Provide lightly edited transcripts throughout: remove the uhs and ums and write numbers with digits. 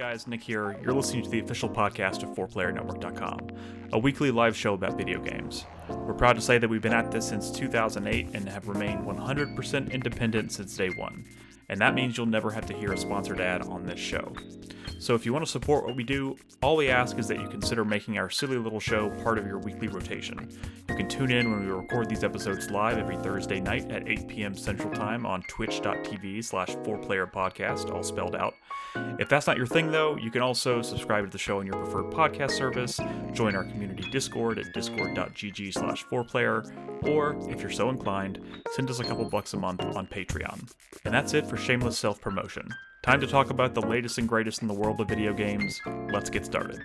guys, Nick here. You're listening to the official podcast of 4PlayerNetwork.com, a weekly live show about video games. We're proud to say that we've been at this since 2008 and have remained 100% independent since day one, and that means you'll never have to hear a sponsored ad on this show. So if you want to support what we do, all we ask is that you consider making our silly little show part of your weekly rotation. You can tune in when we record these episodes live every Thursday night at 8 p.m. Central Time on twitch.tv/4playerpodcast, all spelled out. If that's not your thing, though, you can also subscribe to the show on your preferred podcast service, join our community Discord at discord.gg/4player, or, if you're so inclined, send us a couple bucks a month on Patreon. And that's it for shameless self-promotion. Time to talk about the latest and greatest in the world of video games. Let's get started.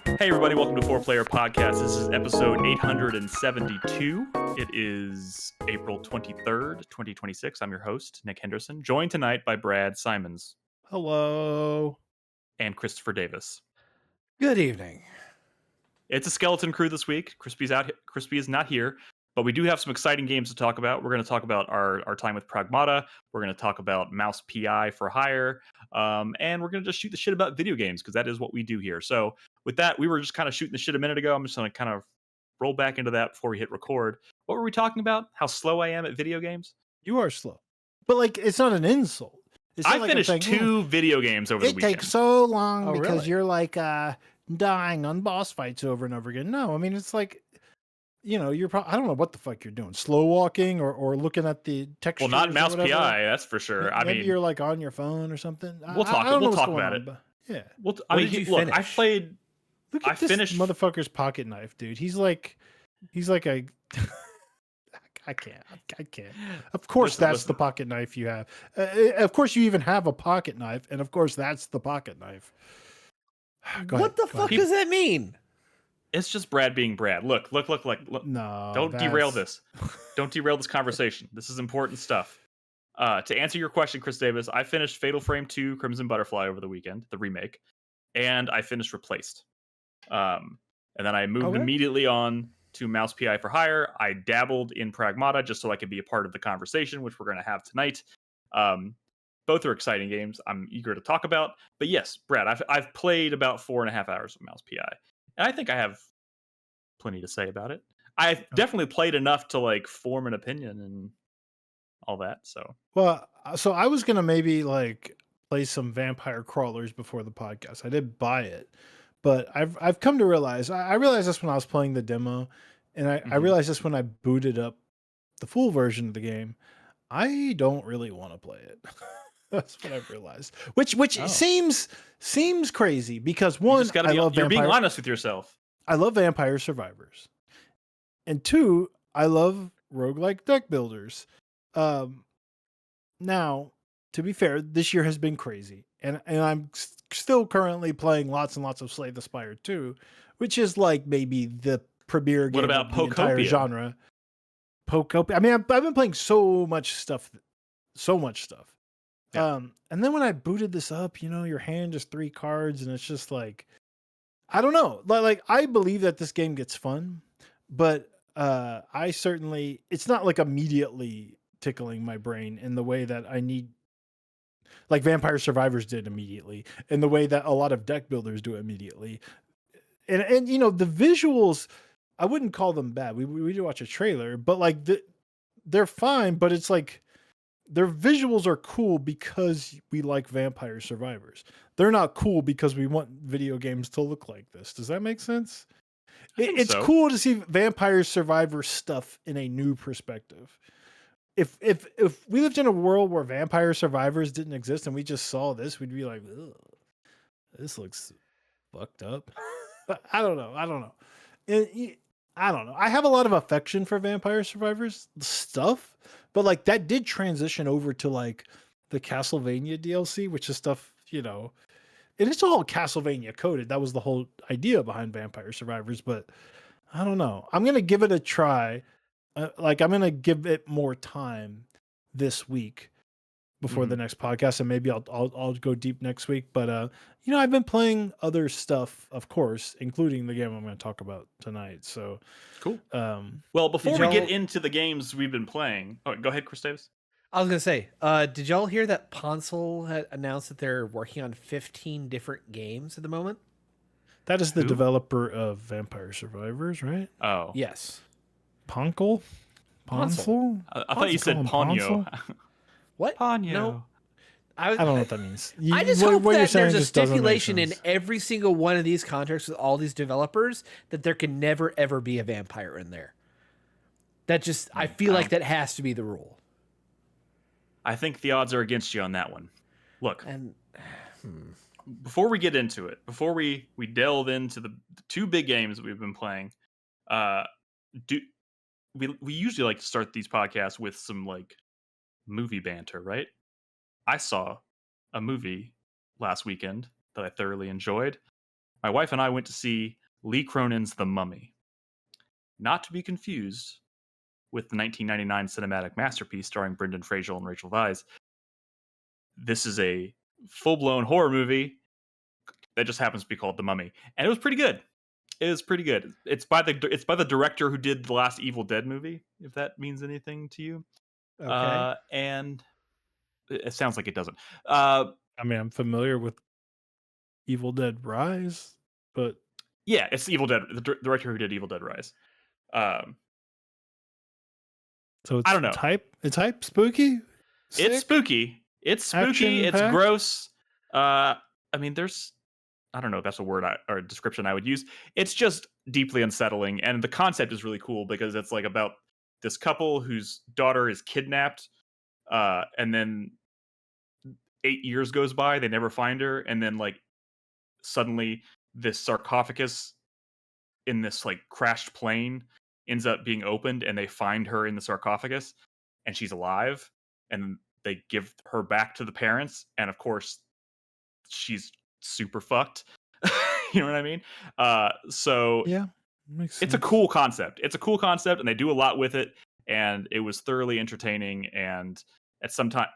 Hey everybody, welcome to 4Player Podcast. This is episode 872. It is April 23rd, 2026. I'm your host, Nick Henderson, joined tonight by Brad Simons. Hello. And Christopher Davis. Good evening. It's a skeleton crew this week. Crispy is not here, but we do have some exciting games to talk about. We're going to talk about our time with Pragmata. We're going to talk about Mouse PI for hire. And we're going to just shoot the shit about video games because that is what we do here. So with that, we were just kind of shooting the shit a minute ago. I'm just going to kind of roll back into that before we hit record. What were we talking about? How slow I am at video games? You are slow. But, like, it's not an insult. It's not I like finished two video games over the weekend. It takes so long because really? you're, like, dying on boss fights over and over again. No, I mean, it's like, you know, you're probably, I don't know what the fuck you're doing. Slow walking or looking at the textures. Well, not Mouse or whatever. PI, that's for sure. Maybe you're, like, on your phone or something. We'll talk about it. But, yeah. Look, I played... Look at this motherfucker's pocket knife, dude. He's like a... I can't. Of course, that's the pocket knife you have. Of course, you even have a pocket knife, and of course, that's the pocket knife. What the fuck does that mean? It's just Brad being Brad. Look. No, don't derail this. Don't derail this conversation. This is important stuff. To answer your question, Chris Davis, I finished Fatal Frame 2 Crimson Butterfly over the weekend, the remake, and I finished Replaced. And then I moved immediately on to Mouse PI for hire. I dabbled in Pragmata just so I could be a part of the conversation, which we're going to have tonight. Both are exciting games I'm eager to talk about. But yes, Brad, I've played about 4.5 hours of Mouse PI. And I think I have plenty to say about it. I've definitely played enough to like form an opinion and all that. So I was going to maybe like play some Vampire Crawlers before the podcast. I did buy it. But I've come to realize, I realized this when I was playing the demo, and I realized this when I booted up the full version of the game. I don't really want to play it. That's what I've realized. Which seems crazy because one, you're being honest with yourself. I love Vampire Survivors. And two, I love roguelike deck builders. Now, to be fair, this year has been crazy. And I'm still currently playing lots and lots of Slay the Spire 2, which is like maybe the premier game of the entire genre. Pokopia. I mean, I've been playing so much stuff. Yeah. And then when I booted this up, you know, your hand is 3 cards, and it's just like, I don't know. Like I believe that this game gets fun, but it's not like immediately tickling my brain in the way that I need. Like Vampire Survivors did immediately, in the way that a lot of deck builders do immediately. And you know, the visuals, I wouldn't call them bad. We did watch a trailer, but like they're fine, but it's like their visuals are cool because we like Vampire Survivors. They're not cool because we want video games to look like this. Does that make sense? It's cool to see Vampire Survivor stuff in a new perspective. If we lived in a world where Vampire Survivors didn't exist and we just saw this, we'd be like, ugh, this looks fucked up. I don't know. I don't know. I have a lot of affection for Vampire Survivors stuff, but like that did transition over to like the Castlevania DLC, which is stuff, you know, and it's all Castlevania coded. That was the whole idea behind Vampire Survivors, but I don't know. I'm going to give it a try. I'm going to give it more time this week before the next podcast, and maybe I'll go deep next week. But you know, I've been playing other stuff, of course, including the game I'm going to talk about tonight. So cool. Well, before we get into the games we've been playing, go ahead, Chris Davis. I was gonna say, did y'all hear that Console had announced that they're working on 15 different games at the moment? That is the Who? developer of Vampire Survivors, right? Oh, Yes. Poncle? Ponsel? I thought you said Call him Ponyo. What? Ponyo. No. I don't know what that means. I just hope what you're that there's saying a just doesn't make stipulation in sense. every single one of these contracts with all these developers that there can never ever be a vampire in there. That just I feel like that has to be the rule. I think the odds are against you on that one. Look, And before we get into it, before we delve into the two big games that we've been playing, we usually like to start these podcasts with some like movie banter, right? I saw a movie last weekend that I thoroughly enjoyed. My wife and I went to see Lee Cronin's The Mummy. Not to be confused with the 1999 cinematic masterpiece starring Brendan Fraser and Rachel Weisz. This is a full-blown horror movie that just happens to be called The Mummy, and it was pretty good. It was pretty good. It's by the director who did the last Evil Dead movie, if that means anything to you. okay. And it sounds like it doesn't. I mean, I'm familiar with Evil Dead Rise, but Yeah, it's Evil Dead. The director who did Evil Dead Rise. so it's I don't know. It's hype, spooky. It's spooky. It's spooky. It's Action-packed? gross. I mean, I don't know if that's a word or a description I would use. It's just deeply unsettling, and the concept is really cool because it's like about this couple whose daughter is kidnapped, and then 8 years goes by, they never find her, and then like suddenly this sarcophagus in this like crashed plane ends up being opened, and they find her in the sarcophagus, and she's alive, and they give her back to the parents, and of course she's super fucked. You know what I mean? So Yeah, makes sense. it's a cool concept. It's a cool concept, and they do a lot with it, and it was thoroughly entertaining. And at some time,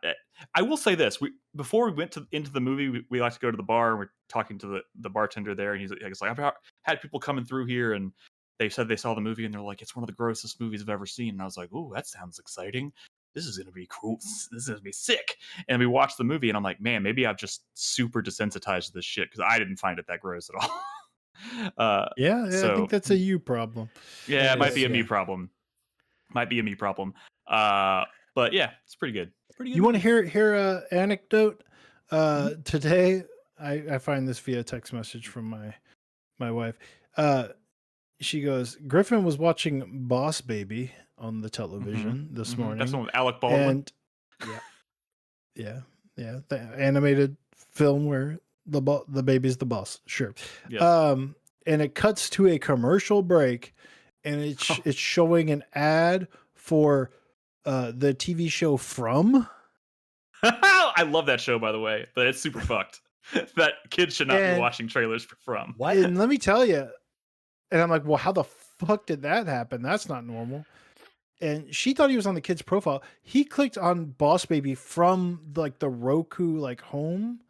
I will say this: before we went into the movie, we like to go to the bar, and we're talking to the bartender there, and he's like, I've had people coming through here, and they said they saw the movie, and they're like, it's one of the grossest movies I've ever seen. And I was like, ooh, that sounds exciting. This is gonna be cool. This is gonna be sick. And we watched the movie, and I'm like, man, maybe I've just super desensitized to this shit because I didn't find it that gross at all. Yeah, So, I think that's a you problem. yeah, it might be a me yeah. problem. Might be a me problem. But yeah, it's pretty good. Pretty good. You want to hear a anecdote? Today, I find this via text message from my wife. She goes, Griffin was watching Boss Baby on the television this morning. That's the one with Alec Baldwin. And yeah, the animated film where the baby's the boss. Sure. Yes. And it cuts to a commercial break, and it's showing an ad for the TV show From. I love that show, by the way, but it's super fucked. That kids should not be watching trailers for From. What? And let me tell you, and I'm like, well, how the fuck did that happen? That's not normal. And she thought he was on the kid's profile. He clicked on Boss Baby from like the Roku like home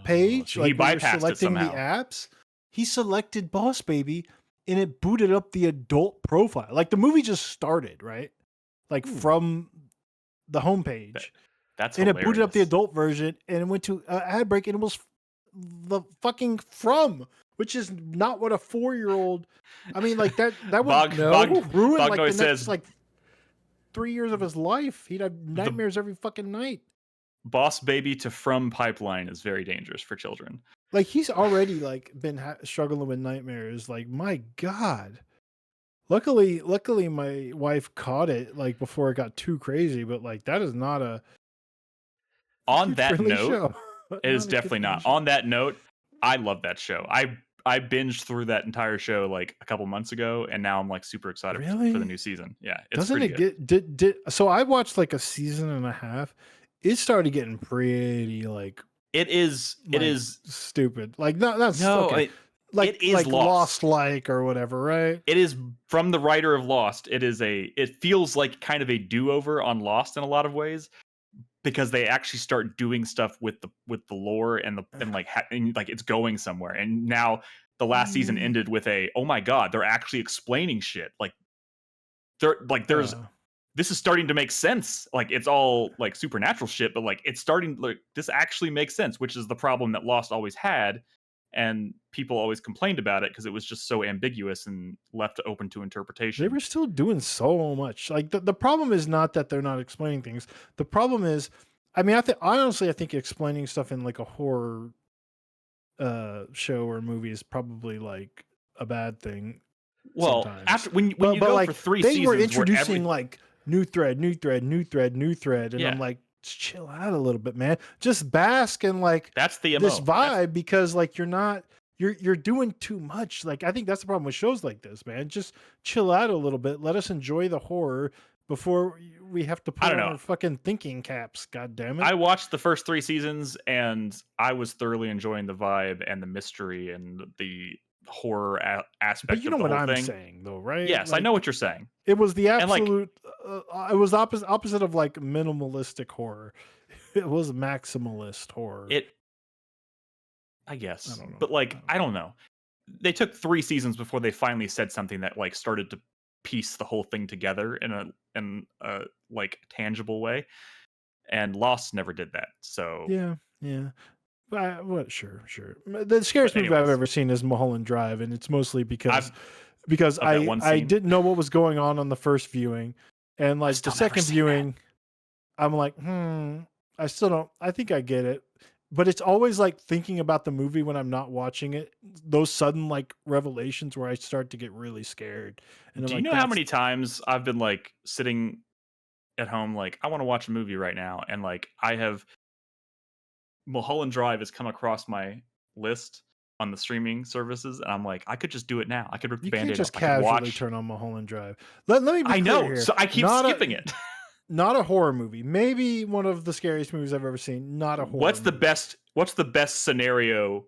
page. So like he bypassed it selecting somehow. the apps. He selected Boss Baby, and it booted up the adult profile. Like the movie just started, right? Like from the homepage. That's and hilarious. It booted up the adult version, and it went to ad break, and it was the fucking From, which is not what a 4-year-old. I mean, like that would ruin like the next says, like 3 years of his life. He'd have nightmares every fucking night. Boss Baby to From pipeline is very dangerous for children. Like he's already like been struggling with nightmares. Like my God. Luckily, my wife caught it like before it got too crazy. But like that is not a. On that note, show. it is definitely not. Show. On that note, I love that show. I binged through that entire show like a couple months ago, and now I'm like super excited for the new season. Yeah, it's doesn't pretty it good. get so I watched like a season and a half. It started getting pretty like it is stupid. Like not no, okay. Like it is like Lost like or whatever, right? It is from the writer of Lost. It feels like kind of a do-over on Lost in a lot of ways, because they actually start doing stuff with the lore and like it's going somewhere. And now the last season ended with oh my God, they're actually explaining shit. Like there's this is starting to make sense. Like it's all like supernatural shit, but like it's starting like this actually makes sense, which is the problem that Lost always had, and people always complained about it because it was just so ambiguous and left open to They interpretation. were still doing so much. Like the problem is not that they're not explaining things. The problem is, I mean, I think explaining stuff in like a horror show or movie is probably like a bad thing Well, sometimes. after when you But go like for 3 they seasons were where introducing like new thread, and Yeah. I'm like, just chill out a little bit, man. Just bask in like that's the this MO. vibe because like you're doing too much. Like I think that's the problem with shows like this, man. Just chill out a little bit. Let us enjoy the horror before we have to I put don't on know. our fucking thinking caps. God damn it. I watched the first 3 seasons and I was thoroughly enjoying the vibe and the mystery and the horror aspect But you know of the what whole I'm thing. saying though, right? Yes, I know what you're saying. It was the And like absolute. It was opposite of like minimalistic horror. It was maximalist horror. I guess. I don't know. But like I don't know. They took 3 seasons before they finally said something that like started to piece the whole thing together in a like tangible way. And Lost never did that. So Yeah. But what? Sure. The scariest movie I've anyways. ever seen is Mulholland Drive, and it's mostly because of that one I scene. didn't know what was going on the first viewing, and like the still never second seen viewing, I'm like, I still don't. I think I get it, but it's always like thinking about the movie when I'm not watching it. Those sudden like revelations where I start to get really scared. And I'm Do you like, know how many times I've been like sitting at home like I want to watch a movie right now, and like I have Mulholland Drive has come across my list on the streaming services, and I'm like, I could just do it now. I could rip the You can't Band-Aid just off. I could casually watch. turn on Mulholland Drive. Let me be I clear know, here. so I keep Not skipping it. Not a horror movie. Maybe one of the scariest movies I've ever seen. Not a horror. What's the movie. What's the best scenario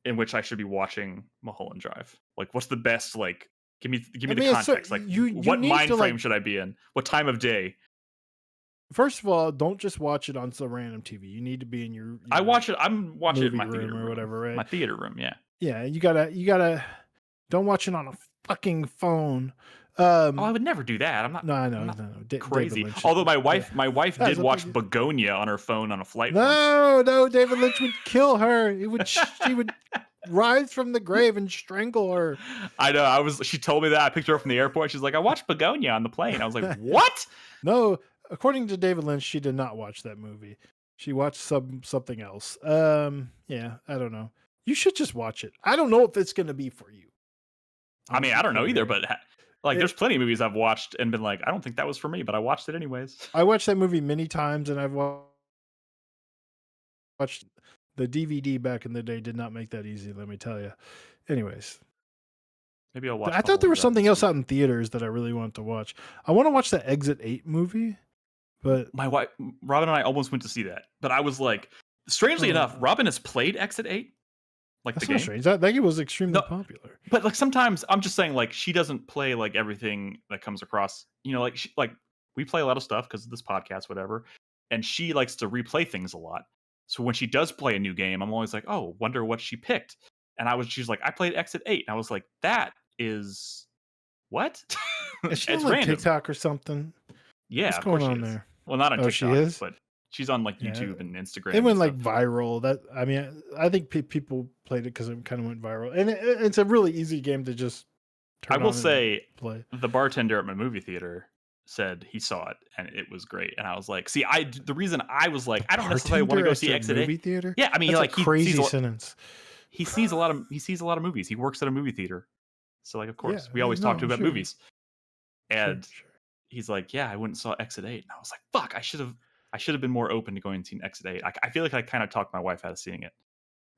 in which I should be watching Mulholland Drive? Like, what's the best? Like, give me the context. Like, what mind frame should I be in? What time of day? First of all, don't just watch it on some random TV. You need to be in your I watch it. I'm watching it in my room theater or room. whatever, right? My theater room, yeah. Yeah, you gotta. Don't watch it on a fucking phone. I would never do that. I'm not. No, I know. I'm not no. crazy. Although my wife did watch Begonia on her phone on a flight. No, David Lynch would kill her. She would rise from the grave and strangle her. I know. She told me that. I picked her up from the airport. She's like, I watched Begonia on the plane. I was like, what? No, according to David Lynch, she did not watch that movie. She watched something else. Yeah, I don't know. You should just watch it. I don't know if it's gonna be for you. I mean, I don't know either, but like, there's plenty of movies I've watched and been like, I don't think that was for me, but I watched it anyways. I watched that movie many times, and I've watched the DVD back in the day. Did not make that easy, let me tell you. Anyways, maybe I'll watch. I thought there was something else out in theaters that I really wanted to watch. I want to watch the Exit 8 movie, but my wife, Robin, and I almost went to see that, but I was like, strangely enough, Robin has played Exit 8. Like that's the game. Not strange. That game was extremely popular. But like sometimes I'm just saying, like, she doesn't play like everything that comes across. You know, like we play a lot of stuff because of this podcast, whatever. And she likes to replay things a lot. So when she does play a new game, I'm always like, oh, wonder what she picked. And she's like, I played Exit 8. And I was like, that is what? Is she it's on like random. TikTok or something? Yeah, what's going on there? Well, not on TikTok, she is? but she's on like YouTube and Instagram. It went like viral. I think people played it because it kind of went viral, and it's a really easy game to just turn on. I will say, play. The bartender at my movie theater said he saw it and it was great, and I was like, see, the reason I was like, I don't necessarily want to go see Exit movie theater. Yeah, I mean, that's like a crazy sentence. He sees a lot of movies. He works at a movie theater, so like, of course, we always talk to him about movies, and. Sure. He's like, yeah, I went and saw Exit 8. And I was like, fuck, I should have been more open to going and seeing Exit 8. I feel like I kind of talked my wife out of seeing it.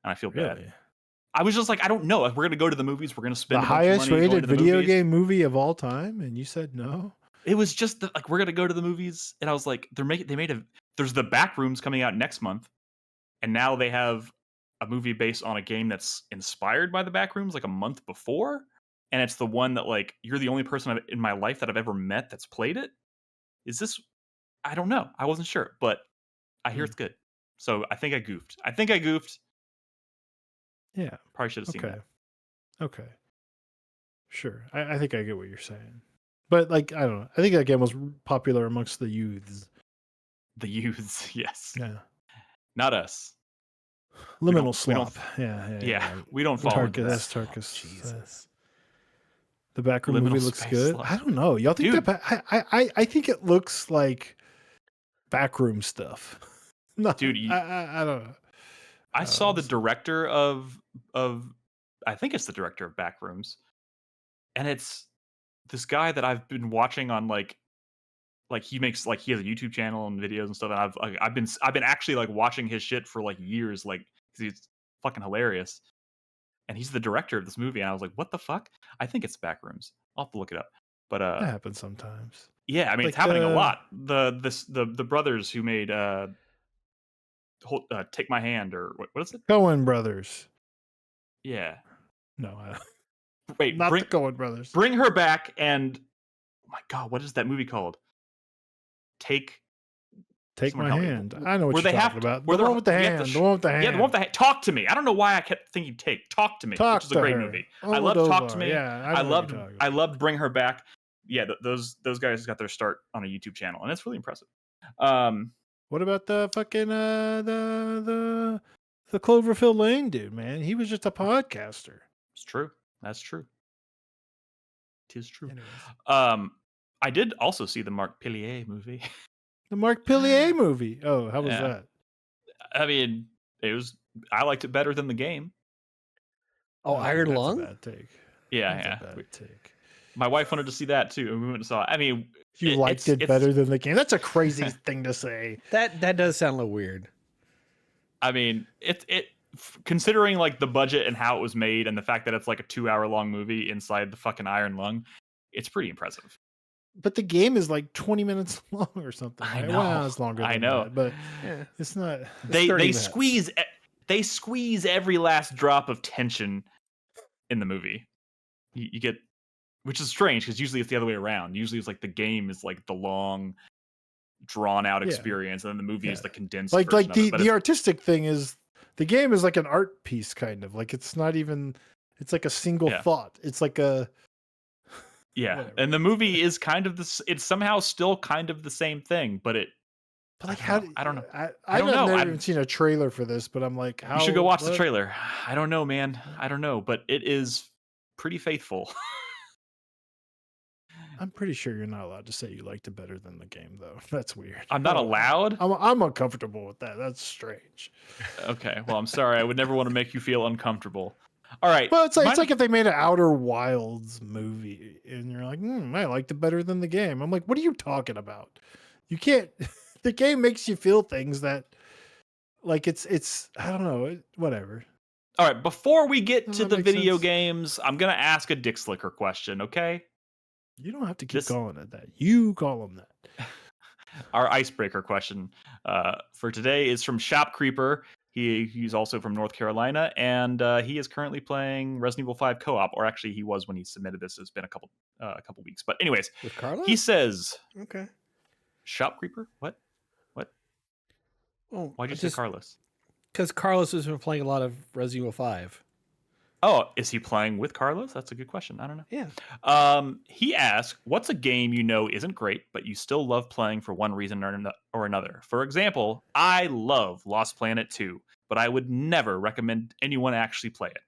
And I feel bad. I was just like, I don't know. If we're going to go to the movies, we're going to spend the highest rated video game movie of all time. And you said no. It was just like, we're going to go to the movies. And I was like, there's the Backrooms coming out next month. And now they have a movie based on a game that's inspired by the Backrooms like a month before. And it's the one that, like, you're the only person in my life that I've ever met that's played it. Is this? I don't know. I wasn't sure, but I hear it's good. So I think I goofed. Yeah. Probably should have seen that. Okay. Sure. I think I get what you're saying. But like, I don't know. I think that game was popular amongst the youths. The youths, yes. Yeah. Not us. Liminal we don't- Slop. Yeah. We don't fall into that. That's Tarkus. Jesus. The Backroom Liminal movie looks space good. slop. I don't know. Y'all think Dude. I think it looks like Backroom stuff. No, Dude, I don't know. I saw the director of I think it's the director of Backrooms, and it's this guy that I've been watching on like he has a YouTube channel and videos and stuff, and I've been actually like watching his shit for like years, like 'cause he's fucking hilarious, and he's the director of this movie, and I was like, what the fuck? I think it's Backrooms. I'll have to look it up, but That happens sometimes. yeah, I mean it's Like happening a lot. The brothers who made Take My Hand, or what is it? Coen Brothers. Yeah. No, Wait, not the Coen Brothers. Bring Her Back, and oh my god, what is that movie called? Take My help me. Hand. I know what Where you're they talking have to- about. where The they're- one with the you have hand. to The one with the hand. Yeah, the one with the hand. Talk to Me. I don't know why I kept thinking Talk to Me, which is a great movie. I love Talk to Me. Yeah, I loved Bring Her Back. Yeah, those guys got their start on a YouTube channel, and it's really impressive. What about the fucking the Cloverfield Lane dude, man? He was just a podcaster. It's true. That's true. It is true. Anyways. I did also see the Marc Pillier movie. The Marc Pillier movie. Oh, how was Yeah. that? I mean, I liked it better than the game. Oh, Iron That's Lung? a bad take. Yeah, That's yeah. a bad take. My wife wanted to see that too, and we went and saw it. I mean, You liked it better than the game. That's a crazy thing to say. That does sound a little weird. I mean, considering like the budget and how it was made, and the fact that it's like a 2-hour long movie inside the fucking Iron Lung, it's pretty impressive. But the game is like 20 minutes long or something. I Right? know. Well, it's longer. I Than know. that, but Yeah. it's not. They squeeze every last drop of tension in the movie. You get, which is strange because usually it's the other way around. Usually it's like the game is like the long, drawn out experience, and then the movie is the condensed. Like version of it. the artistic thing is the game is like an art piece, kind of like it's not even. It's like a single thought. It's like a. Yeah, whatever. and the movie is kind of this. It's somehow still kind of the same thing, but it. But like, I don't know. I've don't know. never even seen a trailer for this, but I'm like, how? You should go watch the trailer. I don't know, man. I don't know, but it is pretty faithful. I'm pretty sure you're not allowed to say you liked it better than the game, though. That's weird. I'm not allowed. I'm uncomfortable with that. That's strange. Okay, well, I'm sorry. I would never want to make you feel uncomfortable. All right. Well, it's like if they made an Outer Wilds movie and you're like, I liked it better than the game. I'm like, what are you talking about? You can't. The game makes you feel things that, like, it's I don't know, whatever. All right. Before we get Does to that the make video sense? games, I'm gonna ask a dick slicker question. Okay. You don't have to keep calling it that. You call them that. Our icebreaker question for today is from Shop Creeper. He's also from North Carolina, and he is currently playing Resident Evil 5 co-op, or actually he was when he submitted this. It's been a couple weeks, but anyways, With Carlos? he says, Okay. Shop Creeper? What? Oh, Why'd you say Carlos? Because Carlos has been playing a lot of Resident Evil 5. Oh, is he playing with Carlos? That's a good question. I don't know. Yeah. He asked, what's a game you know isn't great, but you still love playing for one reason or another? For example, I love Lost Planet 2, but I would never recommend anyone actually play it.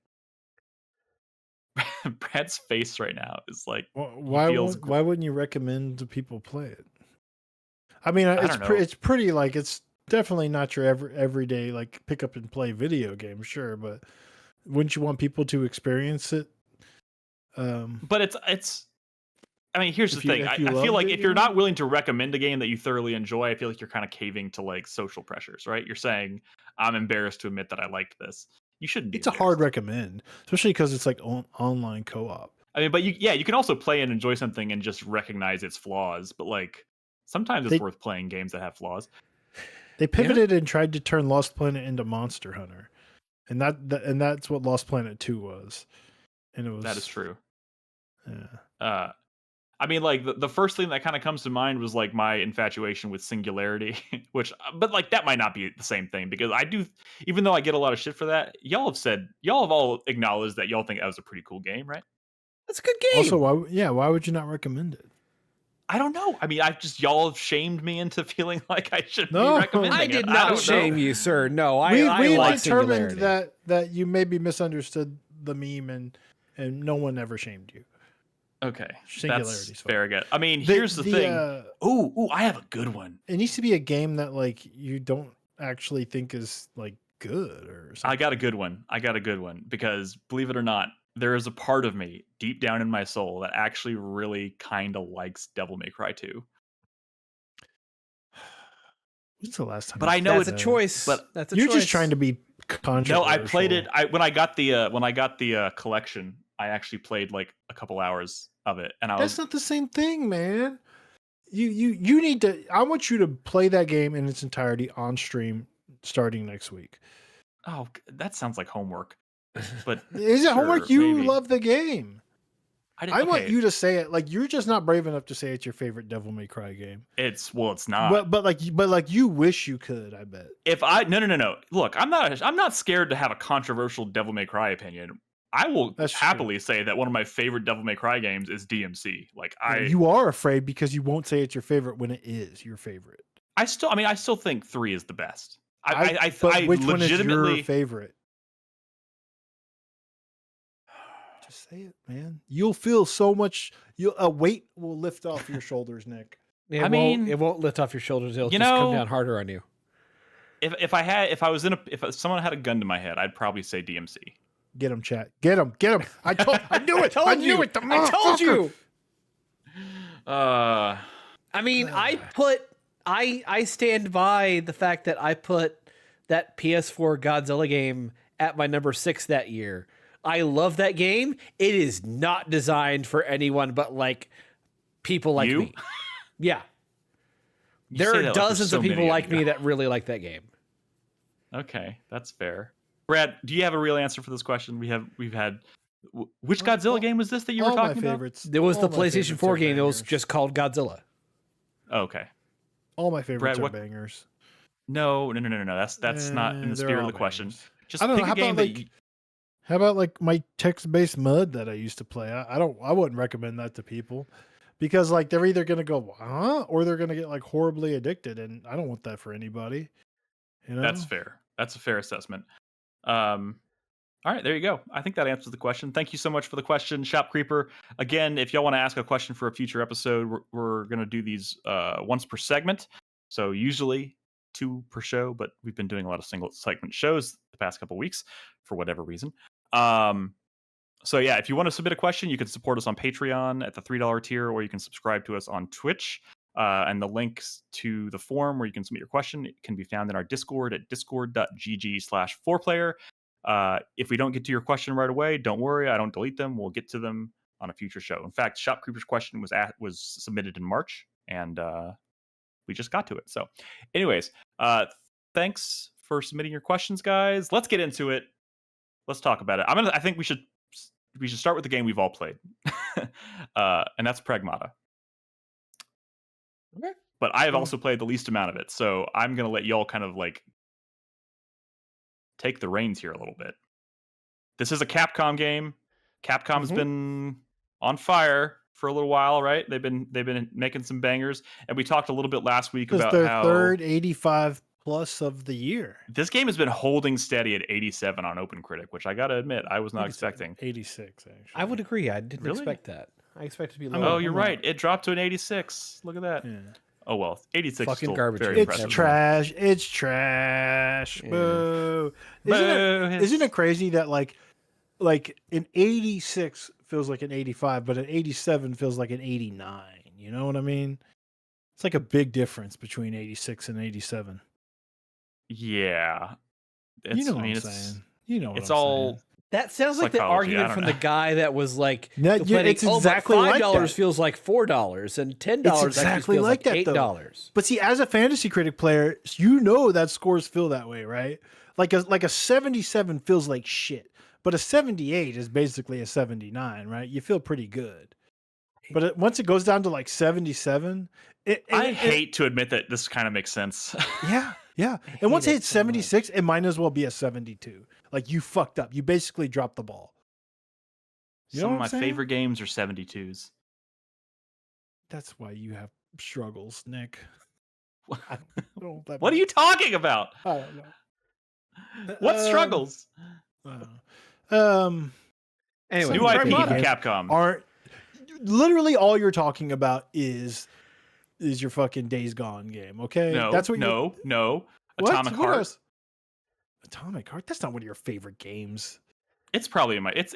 Brad's face right now is like, why wouldn't you recommend people play it? I mean, it's pretty like it's definitely not your everyday like pick up and play video game, sure, but wouldn't you want people to experience it? But it's. I mean, here's the thing. I feel like if you're not willing to recommend a game that you thoroughly enjoy, I feel like you're kind of caving to like social pressures, right? You're saying, I'm embarrassed to admit that I liked this. You shouldn't be. It's a hard recommend, especially because it's like online co-op. I mean, but you can also play and enjoy something and just recognize its flaws. But like, sometimes it's worth playing games that have flaws. They pivoted and tried to turn Lost Planet into Monster Hunter, and that's what Lost Planet 2 was. And it was that is true. Yeah. I mean, like the first thing that kind of comes to mind was like my infatuation with Singularity, but like that might not be the same thing because I do, even though I get a lot of shit for that, y'all have all acknowledged that y'all think that was a pretty cool game, right? That's a good game. Also, why would you not recommend it? I don't know. I mean, y'all have shamed me into feeling like I should No. be recommending I it. did I not don't shame know. you, sir. No, I We've like determined Singularity. that you maybe misunderstood the meme, and no one ever shamed you. Okay, Singularity's that's fine. very good. I mean, here's the thing. Ooh, I have a good one. It needs to be a game that like you don't actually think is like good or something. I got a good one because believe it or not, there is a part of me deep down in my soul that actually really kind of likes Devil May Cry 2. When's the last time? But I know That's a choice. but That's a you're choice. just trying to be controversial. No, I played it. When I got the collection, I actually played like a couple hours of it, and That's not the same thing, man. You need to. I want you to play that game in its entirety on stream starting next week. Oh, that sounds like homework. But Is it homework? sure, You maybe. love the game. I want okay. you to say it. Like you're just not brave enough to say it's your favorite Devil May Cry game. It's not. But like you wish you could. I bet. If no. Look, I'm not scared to have a controversial Devil May Cry opinion. I will That's happily say that one of my favorite Devil May Cry games is DMC. Like you are afraid because you won't say it's your favorite when it is your favorite. I still think 3 is the best. But which legitimately one is your favorite? Just say it, man. You'll feel so much. A weight will lift off your shoulders, Nick. It won't lift off your shoulders. It'll just come down harder on you. If someone had a gun to my head, I'd probably say DMC. Get him, chat. Get him. I knew it. I knew it. I told you. I mean, I stand by the fact that I put that PS4 Godzilla game at my number 6 that year. I love that game. It is not designed for anyone but like people like me. Yeah. There are dozens of people like me that really like that game. Okay, that's fair. Brad, do you have a real answer for this question? We've had which Godzilla game was this that you were talking about? There was the PlayStation 4 game that was just called Godzilla. Okay. All my favorites Brad, are bangers. No. That's not in the spirit of the question. Just I don't pick know, a game that how about like my text-based mud that I used to play? I wouldn't recommend that to people because like they're either gonna go or they're gonna get like horribly addicted, and I don't want that for anybody. You know? That's fair. That's a fair assessment. All right, there you go. I think that answers the question. Thank you so much for the question, Shop Creeper. Again, if y'all want to ask a question for a future episode, we're going to do these once per segment. So usually 2 per show, but we've been doing a lot of single segment shows the past couple weeks for whatever reason. So yeah, if you want to submit a question, you can support us on Patreon at the $3 tier, or you can subscribe to us on Twitch. And the links to the forum where you can submit your question can be found in our Discord at discord.gg/4Player. If we don't get to your question right away, don't worry. I don't delete them. We'll get to them on a future show. In fact, Shop Creeper's question was submitted in March, and we just got to it. So anyways, thanks for submitting your questions, guys. Let's get into it. Let's talk about it. I think we should start with the game we've all played, and that's Pragmata. Okay. But I have also played the least amount of it, so I'm going to let y'all kind of like take the reins here a little bit. This is a Capcom game. Capcom's been on fire for a little while, right? They've been making some bangers, and we talked a little bit last week about their how third 85 plus of the year. This game has been holding steady at 87 on OpenCritic, which I got to admit I was not expecting. 86 actually. I would agree. I didn't expect that. I expected to be Oh, lower. you're right. It dropped to an 86. Look at that. Yeah. Oh well, 86 Fucking is garbage. very It's impressive. trash. It's trash. Yeah. Boo. Boo. Isn't it crazy that like an 86 feels like an 85, but an 87 feels like an 89? You know what I mean? It's like a big difference between 86 and 87. Yeah. You know what I'm saying. You know what it's I'm all saying. That sounds like the Psychology, I argument don't from know. the guy that was like, Yeah, complaining, it's exactly but like $5 that. feels like $4 and $10 It's actually exactly feels like like that, though. $8. But see, as a fantasy critic player, you know that scores feel that way, right? Like a 77 feels like shit, but a 78 is basically a 79, right? You feel pretty good. But once it goes down to like 77, I hate to admit that this kind of makes sense. Yeah. And once it hits 76, it might as well be a 72. Like you fucked up. You basically dropped the ball. You know Some of what my I'm saying? favorite games are 72s. That's why you have struggles, Nick. I don't know what that What are you means. talking about? I don't know. What struggles? I don't know. Anyway, New IP from Pragmata. Capcom. Aren't literally all you're talking about is your fucking Days Gone game, okay? No, That's what no. What? Atomic What Heart. else? Atomic Heart? That's not one of your favorite games. It's probably in my it's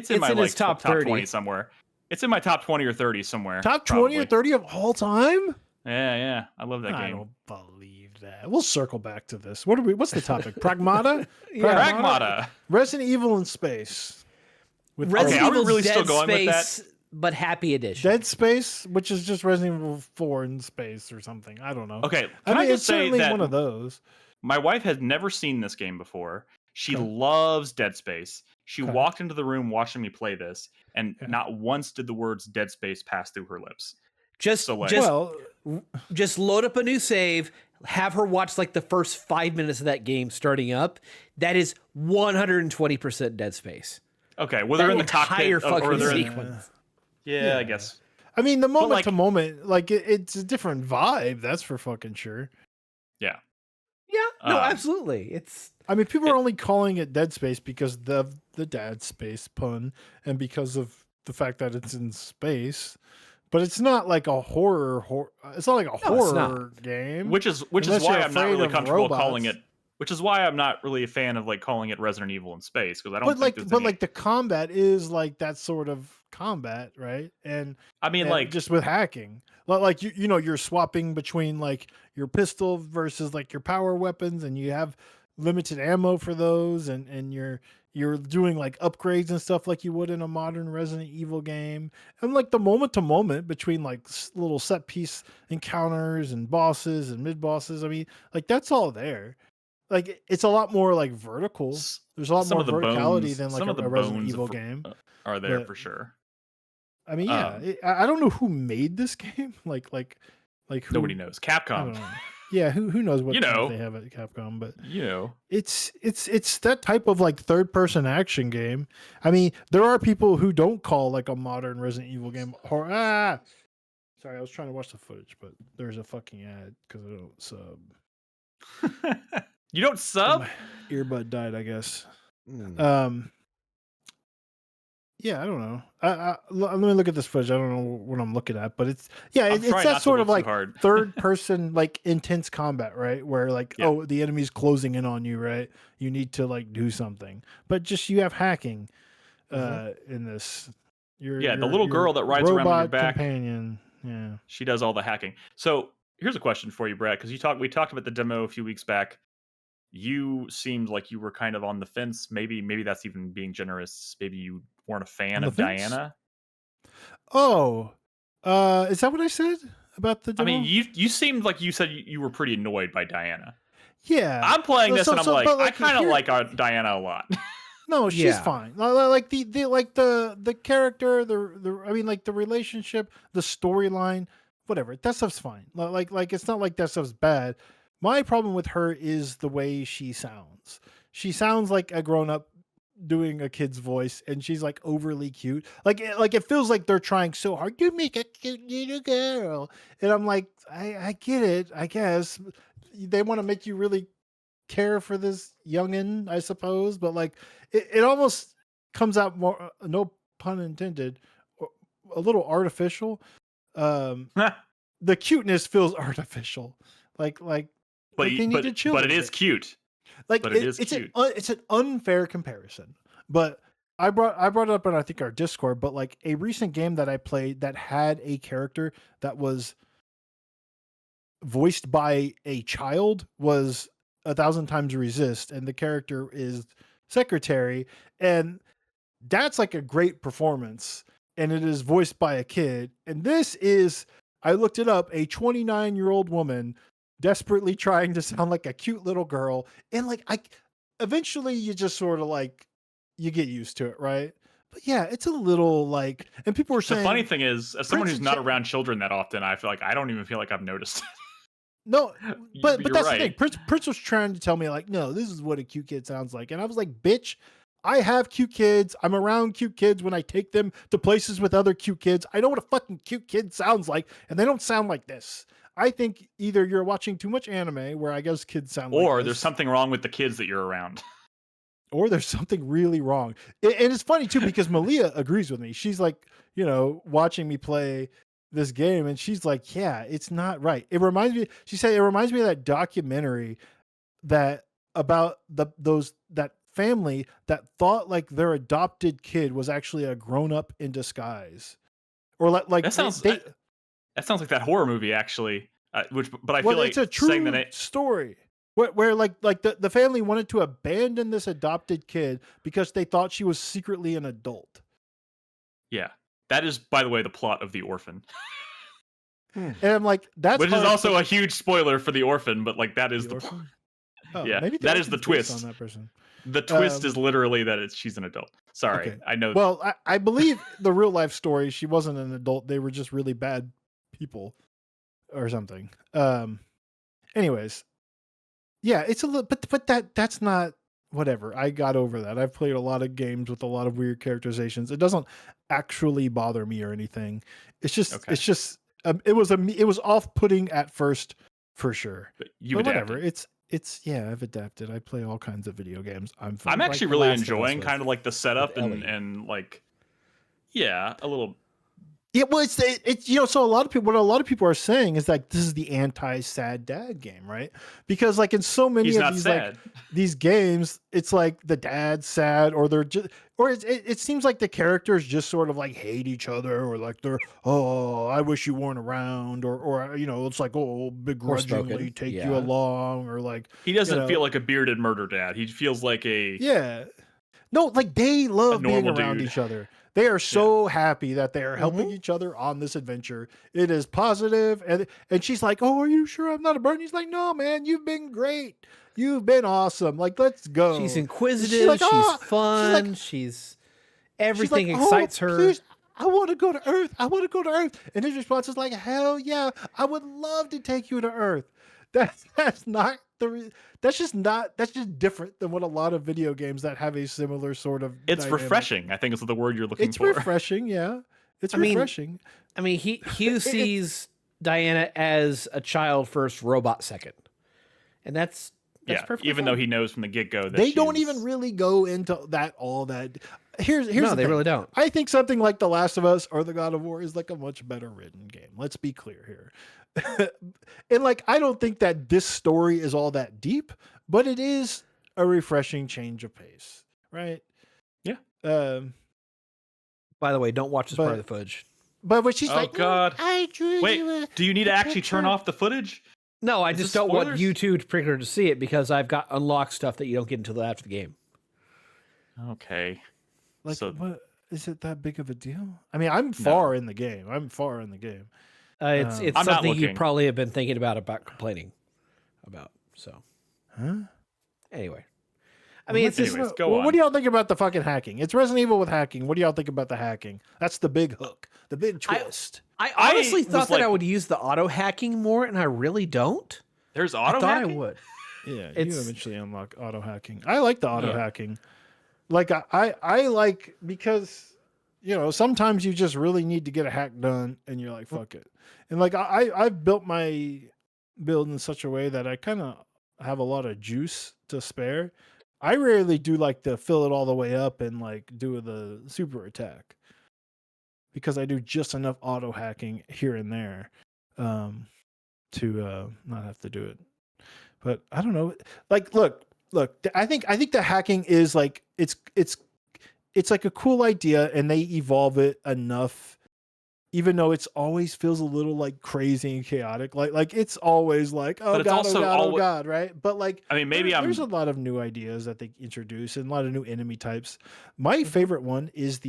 in my in like his top top 30. 20 somewhere. It's in my top 20 or 30 somewhere. Top 20 or 30 of all time? Yeah. I love that I game. don't believe that. We'll circle back to this. What's the topic? Pragmata? Pragmata. Resident Evil in space. With Resident are we Evil's really Dead still going with that? Space, but Happy Edition. Dead Space, which is just Resident Evil 4 in space or something. I don't know. Okay, I mean, just it's say certainly that one of those. my wife has never seen this game before. She Okay. loves Dead Space. She Okay. walked into the room watching me play this, and Yeah. not once did the words Dead Space pass through her lips. Just load up a new save, have her watch like the first 5 minutes of that game starting up. That is 120% Dead Space. Okay, well, they're in the entire cockpit, or fucking they're in, sequence. yeah, I guess. I mean, the moment like- to moment, like it's a different vibe. That's for fucking sure. Yeah. Yeah, no, Um, absolutely. It's I mean, people are only calling it Dead Space because of the Dad Space pun and because of the fact that it's in space. But it's not like a horror. It's not like a No, it's horror game. Which is Unless why you're I'm not afraid really of comfortable robots. calling it. Which is why I'm not really a fan of like calling it Resident Evil in space, because I don't. But think there's any- like the combat is like that sort of combat, right? And I mean, and like just with hacking, like you know, you're swapping between like your pistol versus like your power weapons, and you have limited ammo for those, and you're doing like upgrades and stuff like you would in a modern Resident Evil game, and like the moment to moment between like little set piece encounters and bosses and mid bosses. I mean, like that's all there. Like it's a lot more like vertical. There's a lot some more of the verticality bones, than like some of the a Resident bones Evil of- game. are there but- for sure. I mean, yeah, I don't know who made this game. Like who, Nobody knows. I don't Capcom, know. Yeah, who knows what You games know. they have at Capcom, but you know. it's that type of like third person action game. I mean, there are people who don't call like a modern Resident Evil game horror. Sorry, I was trying to watch the footage, but there's a fucking ad because I don't sub. You don't sub? My earbud died, I guess. mm. Yeah, I don't know. Let me look at this footage. I don't know what I'm looking at, but it's I'm it's trying that not to sort of look like too hard. third person like intense combat, right? Where like Yeah. oh, the enemy's closing in on you, right? You need to like do something, but just you have hacking in this. Yeah, the little girl that rides around on your robot back. companion. Yeah. She does all the hacking. So here's a question for you, Brad, because we talked about the demo a few weeks back. You seemed like you were kind of on the fence. Maybe that's even being generous. Maybe you weren't a fan On the of fence? Diana. Oh, is that what I said about the I demo? mean, you seemed like you said you were pretty annoyed by Diana. yeah. I'm playing this and I'm like, but, I kind of here- like Diana a lot. No, she's Yeah. fine. Like the character, the I mean, like the relationship, the storyline, whatever. That stuff's fine. Like it's not like that stuff's bad. My problem with her is the way she sounds. She sounds like a grown up doing a kid's voice, and she's like overly cute. Like it feels like they're trying so hard to make a cute little girl, and I'm like, I get it. I guess they want to make you really care for this youngin, I suppose, but like it almost comes out more no pun intended, a little artificial. The cuteness feels artificial, like but they need to chill but a it is bit. cute. Like but it is it's cute. it's an unfair comparison, but I brought it up in I think our Discord, but like a recent game that I played that had a character that was voiced by a child was 1,000 Times Resist, and the character is Secretary, and that's like a great performance, and it is voiced by a kid. And this is, I looked it up, a 29-year-old woman desperately trying to sound like a cute little girl, and like eventually you just sort of like you get used to it, right? But yeah, it's a little like, and people were The saying funny thing is, as someone Prince who's not Ja- around children that often, I feel like I don't even feel like I've noticed. no, but You're that's right. the thing. Prince was trying to tell me like, no, this is what a cute kid sounds like, and I was like, bitch, I have cute kids. I'm around cute kids when I take them to places with other cute kids. I know what a fucking cute kid sounds like, and they don't sound like this. I think either you're watching too much anime, where I guess kids sound like Or this, there's something wrong with the kids that you're around. or there's something really wrong. And it's funny too, because Malia agrees with me. She's like, watching me play this game, and she's like, yeah, it's not right. It reminds me, she said, it reminds me of that documentary that about that family that thought like their adopted kid was actually a grown-up in disguise. Or like That sounds like that horror movie, actually. But I feel like it's a true story. Where like the family wanted to abandon this adopted kid because they thought she was secretly an adult. Yeah. That is, by the way, the plot of The Orphan. And I'm like, which is also a huge spoiler for The Orphan, but like that is the Orphan? Oh, yeah, maybe that is the twist on that person. The twist is literally that she's an adult. Sorry, okay. I know. Well, I believe the real life story, she wasn't an adult. They were just really bad people or something. Anyways, yeah, it's a little, but that's not whatever. I got over that. I've played a lot of games with a lot of weird characterizations. It doesn't actually bother me or anything. It's just, okay. It's just, it was off-putting at first for sure. But whatever. It's yeah, I've adapted. I play all kinds of video games. I'm actually really enjoying kind of like the setup and like, yeah, a little. Yeah, well, it's so a lot of people are saying is like this is the anti-sad dad game, right? Because like in so many of these like these games, it's like the dad's sad, or they're just, or it seems like the characters just sort of like hate each other, or like they're I wish you weren't around, or it's like begrudgingly take you along, or like he doesn't feel like a bearded murder dad. He feels like no, like they love being around each other. They are so happy that they are helping each other on this adventure. It is positive, and she's like, "Oh, are you sure I'm not a burden?" He's like, "No, man, you've been great. You've been awesome. Like, let's go." She's inquisitive. She's fun. She's everything excites her. Please, I want to go to Earth. I want to go to Earth. And his response is like, "Hell yeah, I would love to take you to Earth." That's just different than what a lot of video games that have a similar sort of It's dynamic. Refreshing, I think is the word you're looking for. It's refreshing, yeah. It's refreshing. Hugh sees Diana as a child first, robot second. And that's perfectly even fine. Though he knows from the get-go that they don't even really go into all that. Here's no, the they thing. Really don't. I think something like The Last of Us or The God of War is like a much better written game. Let's be clear here. And like I don't think that this story is all that deep, but it is a refreshing change of pace, right? Yeah. By the way, don't watch this part of the footage. But she's like, God. I drew Wait, do you need to actually turn off the footage? No, I just don't want you two particular to see it because I've got unlocked stuff that you don't get until after the game. Okay. Like, what is it that big of a deal? I mean, I'm far in the game. It's something you probably have been thinking about complaining about. So, anyway, I mean, what do y'all think about the fucking hacking? It's Resident Evil with hacking. What do y'all think about the hacking? That's the big hook, the big twist. I honestly thought that I would use the auto hacking more, and I really don't. There's auto hacking? I thought I would. Yeah, you eventually unlock auto hacking. I like the auto hacking. Like I like because sometimes you just really need to get a hack done, and you're like fuck it. And like I've built my build in such a way that I kind of have a lot of juice to spare. I rarely do like to fill it all the way up and like do the super attack because I do just enough auto hacking here and there to not have to do it. But I don't know. Like, look. I think the hacking is like it's like a cool idea, and they evolve it enough. Even though it's always feels a little like crazy and chaotic, like it's always like oh god, right? But like I mean, maybe there's a lot of new ideas that they introduce and a lot of new enemy types. My favorite one is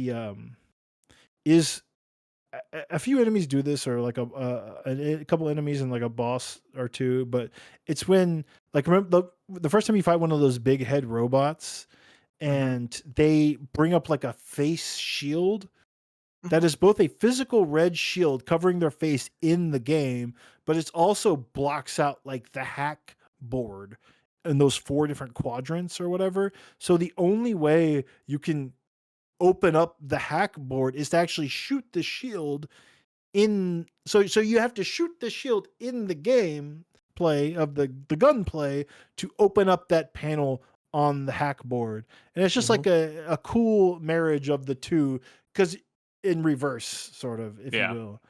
a few enemies do this, or like a couple enemies and like a boss or two. But it's when like remember the first time you fight one of those big head robots, and they bring up like a face shield. That is both a physical red shield covering their face in the game, but it's also blocks out like the hack board in those 4 different quadrants or whatever. So the only way you can open up the hack board is to actually shoot the shield in. So you have to shoot the shield in the game play of the gun play to open up that panel on the hack board. And it's just like a cool marriage of the two, because in reverse, sort of, if you will.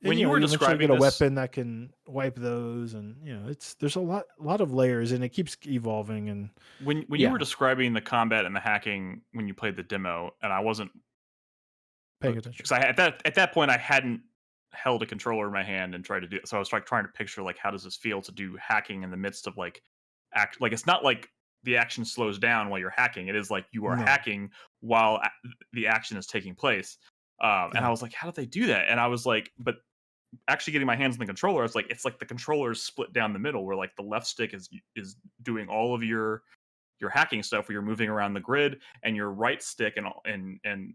And, When you were eventually describing get a this, weapon that can wipe those, and there's a lot of layers, and it keeps evolving. And when you were describing the combat and the hacking when you played the demo, and I wasn't paying attention, because at that point I hadn't held a controller in my hand and tried to do it. So I was like trying to picture like, how does this feel to do hacking in the midst of like like it's not like the action slows down while you're hacking. It is like you are hacking while the action is taking place. And I was like, how did they do that? And I was like, but actually getting my hands on the controller, it's like the controller is split down the middle, where like the left stick is doing all of your hacking stuff, where you're moving around the grid, and your right stick and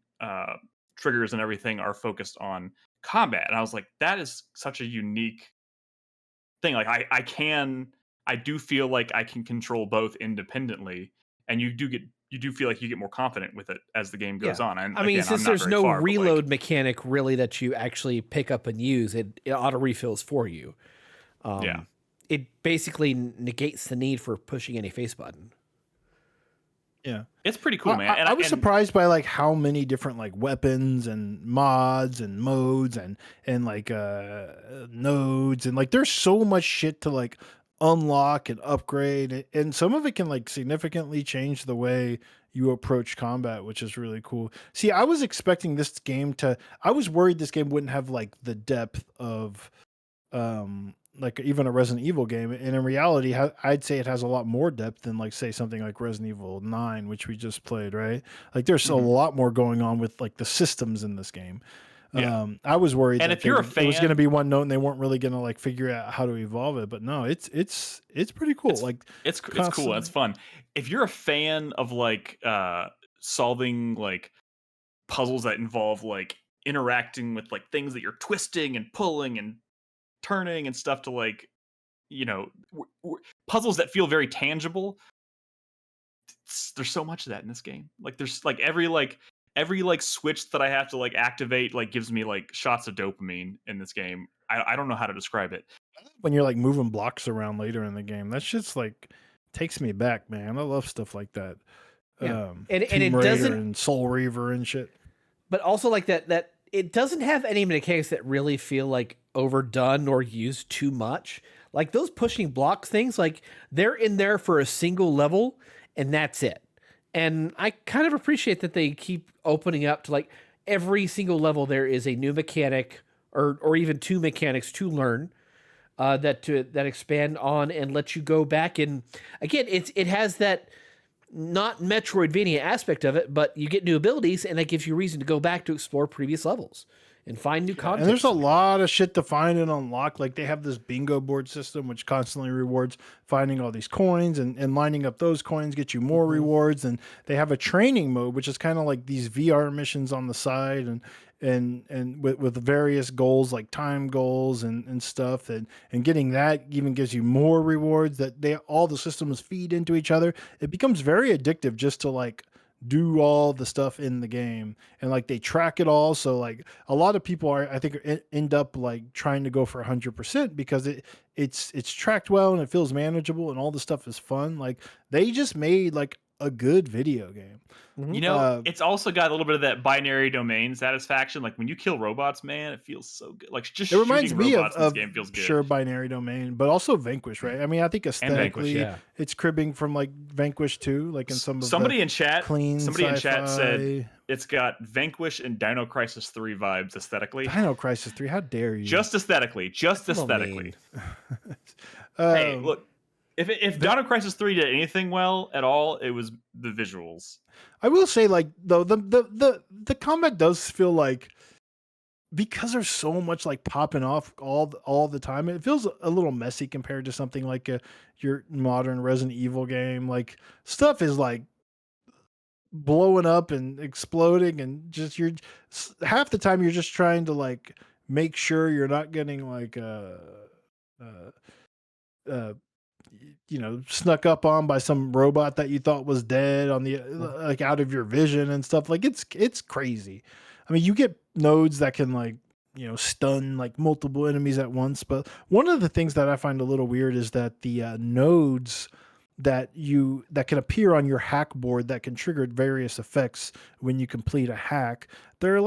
triggers and everything are focused on combat. And I was like, that is such a unique thing. Like I do feel like I can control both independently, and you do feel like you get more confident with it as the game goes on. And I mean, again, since there's no reload mechanic really that you actually pick up and use, it auto refills for you. It basically negates the need for pushing any face button. Yeah, it's pretty cool, man. I was surprised by like how many different like weapons and mods and modes and like nodes, and like there's so much shit to like unlock and upgrade, and some of it can like significantly change the way you approach combat, which is really cool. See, I was expecting this game to, I was worried this game wouldn't have like the depth of like even a Resident Evil game, and in reality I'd say it has a lot more depth than like say something like Resident Evil 9, which we just played, right? Like there's a lot more going on with like the systems in this game. I was worried and that if you're a fan, it was going to be one note and they weren't really going to like figure out how to evolve it, but no, it's pretty cool. It's cool, it's fun. If you're a fan of like solving like puzzles that involve like interacting with like things that you're twisting and pulling and turning and stuff to like, puzzles that feel very tangible, there's so much of that in this game. Like there's like every switch that I have to like activate like gives me like shots of dopamine in this game. I don't know how to describe it. When you're like moving blocks around later in the game, that shit's like takes me back, man. I love stuff like that. And it Raider doesn't, and Soul Reaver and shit. But also like that it doesn't have any mechanics that really feel like overdone or used too much. Like those pushing blocks things, like they're in there for a single level and that's it. And I kind of appreciate that they keep opening up to like every single level there is a new mechanic or even two mechanics to learn that expand on and let you go back. And again, it has that not Metroidvania aspect of it, but you get new abilities and that gives you a reason to go back to explore previous levels and find new content. And there's a lot of shit to find and unlock. Like they have this bingo board system, which constantly rewards finding all these coins, and lining up those coins get you more rewards. And they have a training mode, which is kind of like these VR missions on the side, and with various goals like time goals and stuff, and getting that even gives you more rewards. That all the systems feed into each other. It becomes very addictive just to like do all the stuff in the game, and like they track it all. So like a lot of people I think end up like trying to go for 100% because it's tracked well and it feels manageable and all the stuff is fun. Like they just made like a good video game. It's also got a little bit of that binary domain satisfaction. Like when you kill robots, man, it feels so good. Like just it reminds me robots of in this game feels good. Sure, binary domain, but also Vanquish, right? I mean, I think aesthetically, it's cribbing from like Vanquish 2, like in some of somebody the in chat said it's got Vanquish and Dino Crisis 3 vibes aesthetically. Dino Crisis 3, how dare you? Just aesthetically. Hey, look. If Dino Crisis 3 did anything well at all, it was the visuals. I will say, like, though, the combat does feel like, because there's so much like popping off all the time, it feels a little messy compared to something like your modern Resident Evil game. Like stuff is like blowing up and exploding, and just half the time you're just trying to like make sure you're not getting like snuck up on by some robot that you thought was dead on the like out of your vision and stuff. Like it's crazy. I mean, you get nodes that can like stun like multiple enemies at once. But one of the things that I find a little weird is that the nodes that can appear on your hack board that can trigger various effects when you complete a hack, there's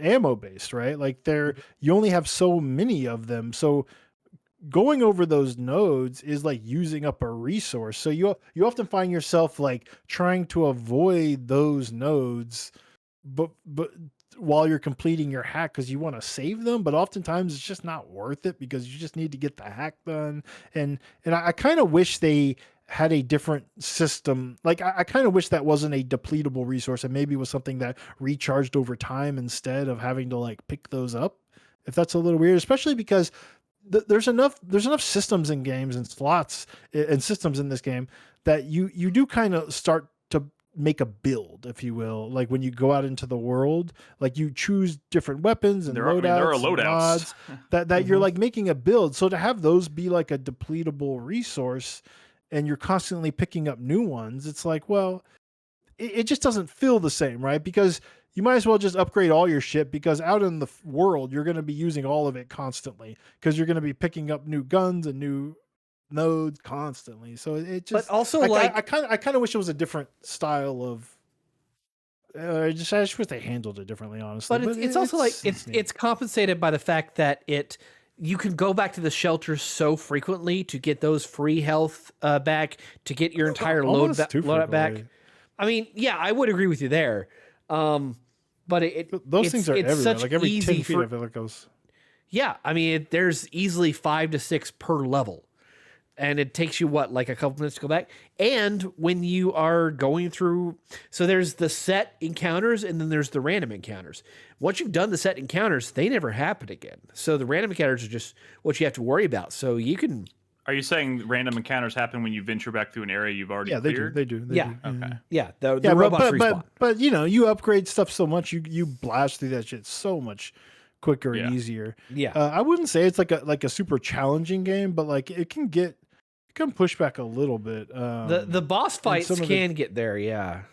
ammo based, right? Like you only have so many of them. So going over those nodes is like using up a resource. So you often find yourself like trying to avoid those nodes, but while you're completing your hack because you want to save them, but oftentimes it's just not worth it because you just need to get the hack done. And I kind of wish they had a different system. Like I kind of wish that wasn't a depletable resource and maybe was something that recharged over time instead of having to like pick those up. If that's a little weird, especially because there's enough systems in games and slots and systems in this game that you do kind of start to make a build, if you will. Like when you go out into the world, like you choose different weapons and there are loadouts mods that you're like making a build. So to have those be like a depletable resource and you're constantly picking up new ones, it's like, well, it just doesn't feel the same, right? Because you might as well just upgrade all your shit because out in the world, you're going to be using all of it constantly because you're going to be picking up new guns and new nodes constantly. So it just, but also I kind of wish it was a different style of, I just wish they handled it differently, honestly. But it's also like, it's compensated by the fact that you can go back to the shelter so frequently to get those free health back, to get your entire loadout back. I mean, yeah, I would agree with you there. But those things are everywhere. Like every 10 feet, I feel like goes. Yeah, I mean, there's easily 5 to 6 per level, and it takes you like a couple minutes to go back. And when you are going through, so there's the set encounters and then there's the random encounters. Once you've done the set encounters, they never happen again. So the random encounters are just what you have to worry about. So you can. Are you saying random encounters happen when you venture back through an area you've already cleared? They do. Yeah. Okay. Yeah. The robots respawn. But you upgrade stuff so much, you blast through that shit so much quicker and easier. Yeah. I wouldn't say it's like a super challenging game, but like it can push back a little bit. The boss fights can get there. Yeah.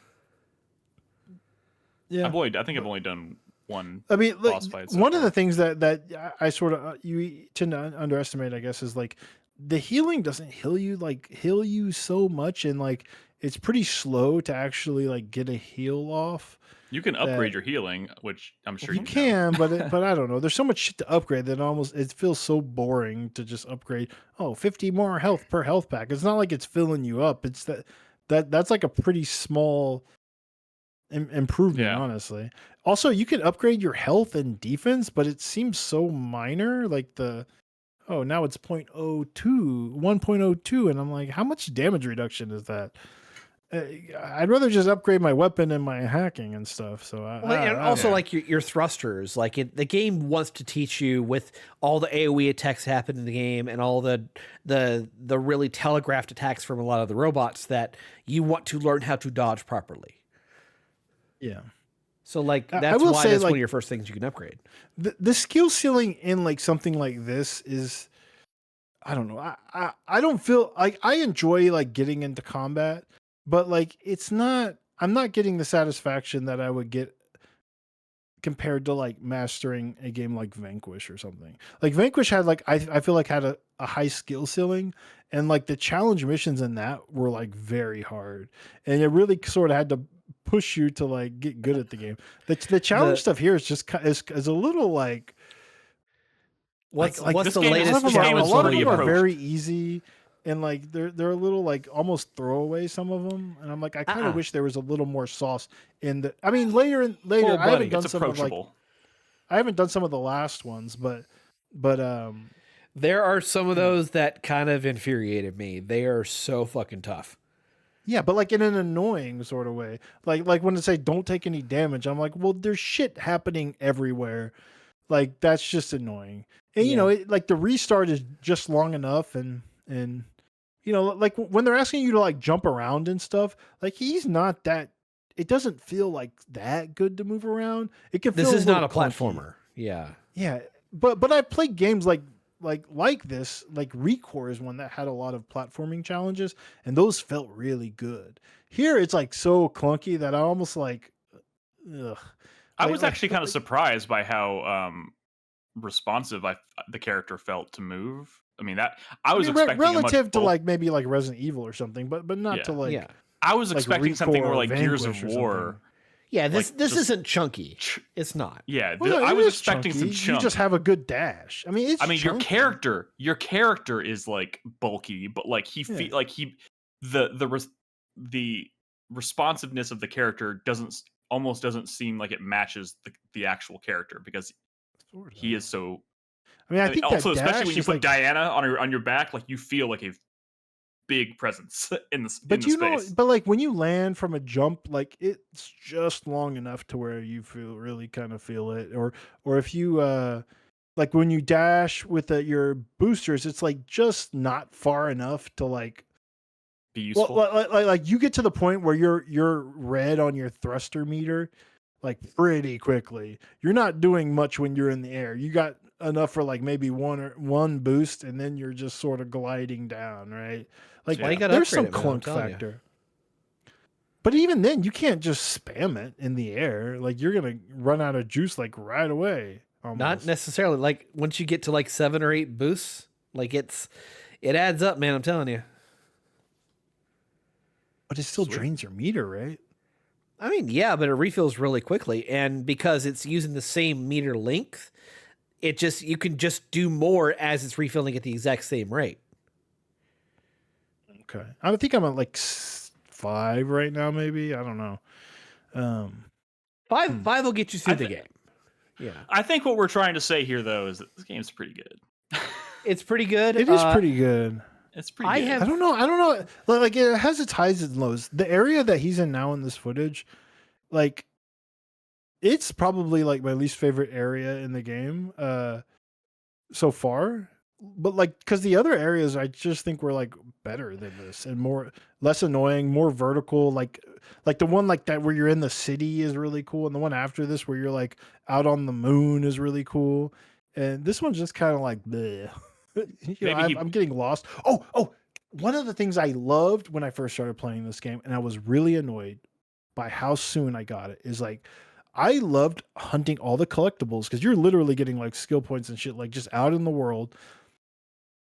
Yeah. I think I've only done one. I mean, boss fight. One of the things that I sort of you tend to underestimate, I guess, is like the healing doesn't heal you so much, and like it's pretty slow to actually like get a heal off. You can upgrade your healing, which I'm sure you can, but I don't know. There's so much shit to upgrade that it feels so boring to just upgrade. 50 more health per health pack. It's not like it's filling you up. It's that's like a pretty small improvement, honestly. Also, you can upgrade your health and defense, but it seems so minor. Like now it's 1.02, and I'm like, how much damage reduction is that? I'd rather just upgrade my weapon and my hacking and stuff. So like your thrusters, like the game wants to teach you with all the AoE attacks happen in the game and all the really telegraphed attacks from a lot of the robots that you want to learn how to dodge properly. Yeah. So like that's why that's one of your first things you can upgrade. The skill ceiling in like something like this is, I don't know. I don't feel like I enjoy like getting into combat, but like I'm not getting the satisfaction that I would get compared to like mastering a game like Vanquish or something. Like Vanquish had like I feel like had a high skill ceiling, and like the challenge missions in that were like very hard, and it really sort of had to push you to like get good at the game. The challenge stuff here is just is a little like what's the latest challenge? A lot of them are very easy, and like they're a little like almost throwaway, some of them, and I'm like I kind of wish there was a little more sauce in the. I mean later I haven't done some of I haven't done some of the last ones, but there are some of those that kind of infuriated me. They are so fucking tough. Yeah, but like in an annoying sort of way. Like when they say don't take any damage, I'm like, well, there's shit happening everywhere. Like that's just annoying. And you know, like the restart is just long enough, and you know, like when they're asking you to like jump around and stuff, like he's not that. It doesn't feel like that good to move around. It can. This feel is not a clunky. platformer. Yeah. Yeah, but I played games like like this, like Recore is one that had a lot of platforming challenges, and those felt really good. Here, it's like so clunky that I almost like, ugh. I Like, was like, actually kind of like, surprised by how responsive the character felt to move. I mean, that I I was mean, expecting a much relative to bulk. like maybe like Resident Evil or something, but not to Yeah, Yeah. I was like expecting something more Recore or like Gears of Vanquish or War. something. Yeah, Like, this just isn't chunky. ch- It's not. Yeah, Well, no, I it was is expecting chunky. some chunk. You just have a good dash. I mean, it's. I mean, chunky. your character is like bulky, but like the responsiveness of the character almost doesn't seem like it matches the actual character because Sort of. he is so. I mean, I think Also, that especially dash when you is put like, Diana on your back, like you feel like a big presence in the but you know, space. but like when you land from a jump, like it's just long enough to where you feel really kind of feel it, or if you like when you dash with your boosters, it's like just not far enough to like. Be useful. Well, like you get to the point where you're red on your thruster meter, like pretty quickly. You're not doing much when you're in the air. You got enough for like maybe one boost, and then you're just sort of gliding down, right? Like Well, you gotta there's some upgrade it, man, I'm clunk telling you. factor. But even then, you can't just spam it in the air. Like you're gonna run out of juice like right away. Almost. Not necessarily. Like once you get to like 7 or 8 boosts, like it adds up, man. I'm telling you. But it still Sweet. drains your meter, right? I mean, yeah, but it refills really quickly, and because it's using the same meter length, you can just do more as it's refilling at the exact same rate. Okay. I think I'm at like 5 right now, maybe. I don't know. Five will get you through the game. Yeah, I think what we're trying to say here, though, is that this game's pretty good. it's pretty good. It is pretty good. It's pretty good. I don't know. Like it has its highs and lows. The area that he's in now in this footage, like it's probably like my least favorite area in the game so far. But like because the other areas I just think were like better than this and less annoying, more vertical, like the one like that where you're in the city is really cool, and the one after this where you're like out on the moon is really cool. And this one's just kind of like bleh. I'm getting lost. Oh, one of the things I loved when I first started playing this game, and I was really annoyed by how soon I got it, is like I loved hunting all the collectibles because you're literally getting like skill points and shit like just out in the world.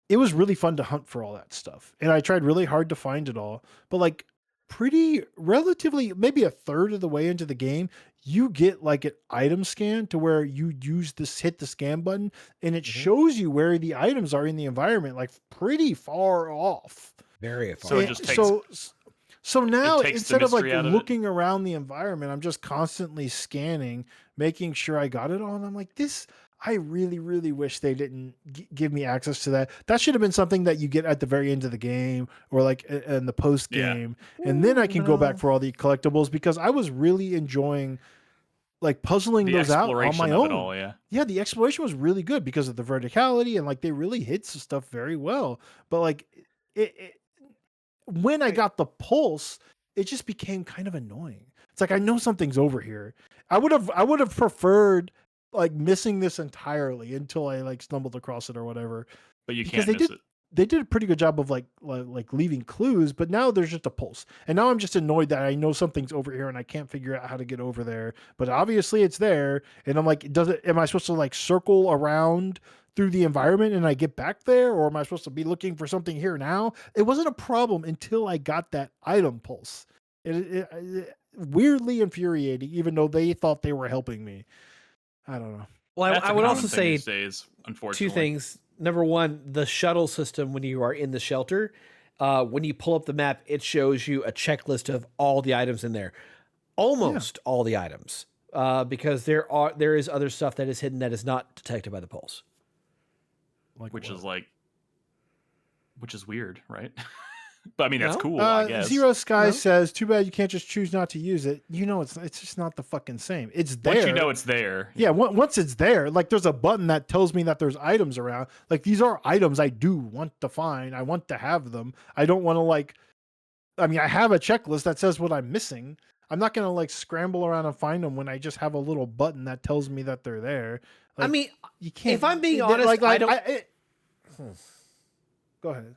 It was really fun to hunt for all that stuff, and I tried really hard to find it all. But like pretty relatively, maybe a third of the way into the game, you get like an item scan to where you hit the scan button, and it shows you where the items are in the environment, like pretty far off. Very far. So it just takes. So now takes the instead of like mystery out of it. looking around the environment, I'm just constantly scanning, making sure I got it all. And I'm like, this, I really, really wish they didn't give me access to that. That should have been something that you get at the very end of the game or like in the post game. Yeah. And then I can go back for all the collectibles because I was really enjoying like puzzling those out on my own. All, yeah. Yeah, the exploration was really good because of the verticality and like they really hit some stuff very well. But like when I got the pulse, it just became kind of annoying. It's like I know something's over here. I would have preferred like missing this entirely until I like stumbled across it or whatever. But you Because can't miss it. They did a pretty good job of like leaving clues, but now there's just a pulse. And now I'm just annoyed that I know something's over here and I can't figure out how to get over there. But obviously it's there. And I'm like, am I supposed to like circle around through the environment and I get back there? Or am I supposed to be looking for something here now? It wasn't a problem until I got that item pulse. It weirdly infuriating, even though they thought they were helping me. I don't know. Well, That's I a would common also thing say these days, unfortunately. 2 things. Number one, the shuttle system when you are in the shelter, when you pull up the map, it shows you a checklist of all the items in there, almost all the items, because there is other stuff that is hidden that is not detected by the pulse. Which is weird, right? But I mean, that's cool, I guess. Zero Sky says, too bad you can't just choose not to use it. You know, it's just not the fucking same. It's there. Once you know it's there. Yeah, once it's there, like there's a button that tells me that there's items around. Like these are items I do want to find. I want to have them. I don't want to I have a checklist that says what I'm missing. I'm not going to like scramble around and find them when I just have a little button that tells me that they're there. Like, I mean, you can't. if I'm being honest, Go ahead.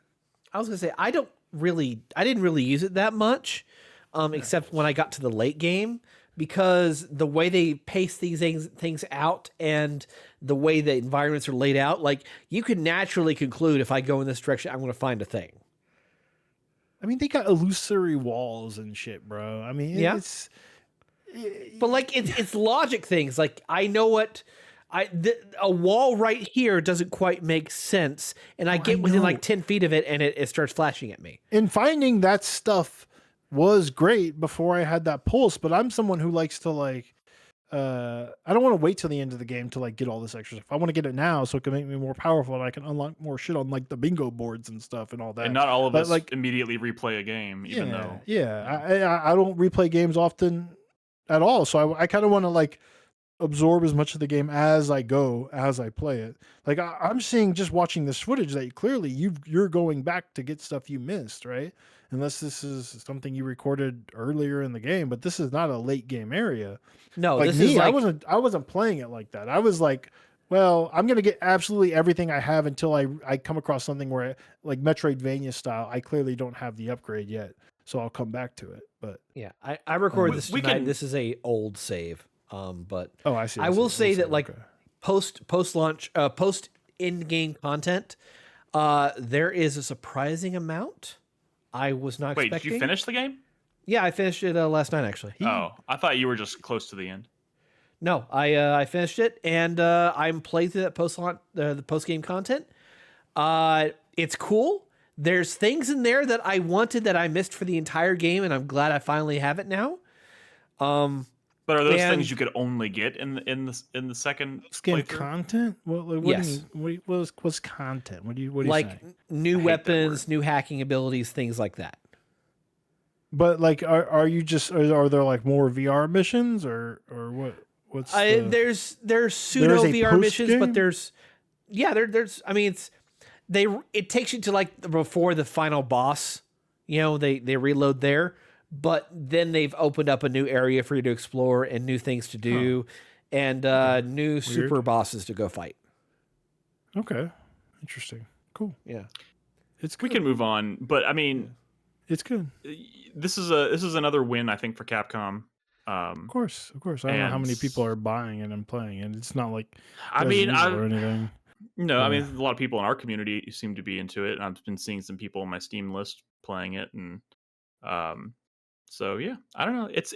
I was gonna say I didn't really use it that much, except when I got to the late game, because the way they pace these things out and the way the environments are laid out, like you could naturally conclude if I go in this direction, I'm going to find a thing. I mean, they got illusory walls and shit, bro. I mean, Yeah. But like it's logic things. Like I know what a wall right here doesn't quite make sense, and I get within like 10 feet of it, and it starts flashing at me. And finding that stuff was great before I had that pulse, but I'm someone who likes to like. I don't want to wait till the end of the game to like get all this extra stuff. I want to get it now so it can make me more powerful and I can unlock more shit on like the bingo boards and stuff and all that. And not all of us like immediately replay a game, even though. Yeah, I don't replay games often at all, so I kind of want to like absorb as much of the game as I go, as I play it. Like I'm seeing, just watching this footage, that clearly you're going back to get stuff you missed, right? Unless this is something you recorded earlier in the game, but this is not a late game area. No, like this me, is like, I wasn't playing it like that. I was like, well, I'm gonna get absolutely everything I have until I come across something where, like Metroidvania style, I clearly don't have the upgrade yet, so I'll come back to it. But yeah, I recorded this tonight. This is a old save. But I see. I will say that like post launch, post in game content, there is a surprising amount. I was not expecting. Wait, did you finish the game? Yeah, I finished it last night actually. Oh, I thought you were just close to the end. No, I finished it, and I'm playing through that post launch, the post game content. It's cool. There's things in there that I wanted that I missed for the entire game, and I'm glad I finally have it now. But are those things you could only get in the second skin content? Yes. What's content? What do you like saying? New weapons, new hacking abilities, things like that. But like, are you just are there like more VR missions or what? What's there's pseudo VR missions, but there's I mean it takes you to like before the final boss. You know, they reload there. But then they've opened up a new area for you to explore and new things to do, and new super bosses to go fight. Okay, interesting, cool. Yeah, we can move on, but I mean, it's good. This is another win, I think, for Capcom. Of course. I don't know how many people are buying it and playing it. It's not like or anything. No, I mean, a lot of people in our community seem to be into it. I've been seeing some people on my Steam list playing it, and so yeah, I don't know. It's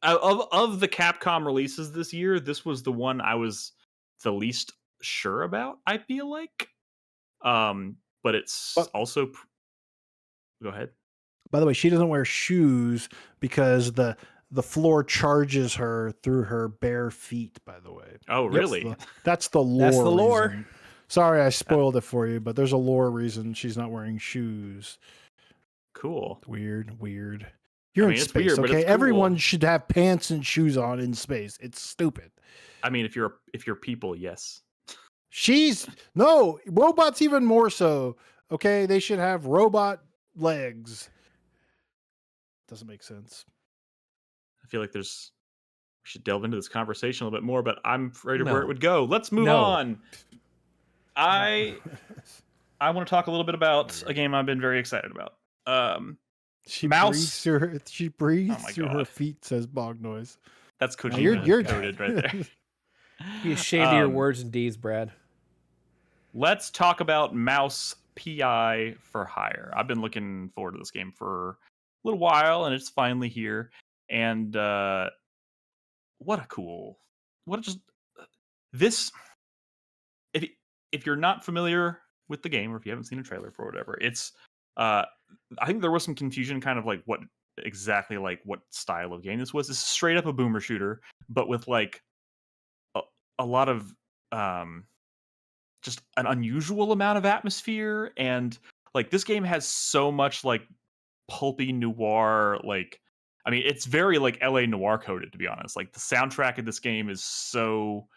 of the Capcom releases this year, this was the one I was the least sure about, I feel like. But it's also go ahead. By the way, she doesn't wear shoes because the floor charges her through her bare feet, by the way. Oh, really? That's the lore. That's the lore. Reason. Sorry, I spoiled it for you, but there's a lore reason she's not wearing shoes. Cool. Weird. You're in space, weird, okay? Cool. Everyone should have pants and shoes on in space. It's stupid. I mean, if you're people, yes. Robots even more so. Okay, they should have robot legs. Doesn't make sense. I feel like we should delve into this conversation a little bit more, but I'm afraid of where it would go. Let's move on. I want to talk a little bit about a game I've been very excited about. She breathes through her feet, says Bog Noise. That's Kojima. You're coded right there. Be ashamed of your words and deeds, Brad. Let's talk about Mouse PI for Hire. I've been looking forward to this game for a little while, and it's finally here. And if you're not familiar with the game, or if you haven't seen a trailer for whatever, it's I think there was some confusion, kind of like what style of game this was. It's straight up a boomer shooter, but with like a lot of just an unusual amount of atmosphere, and like this game has so much like pulpy noir, like I mean, it's very like LA noir coded, to be honest. Like the soundtrack of this game is so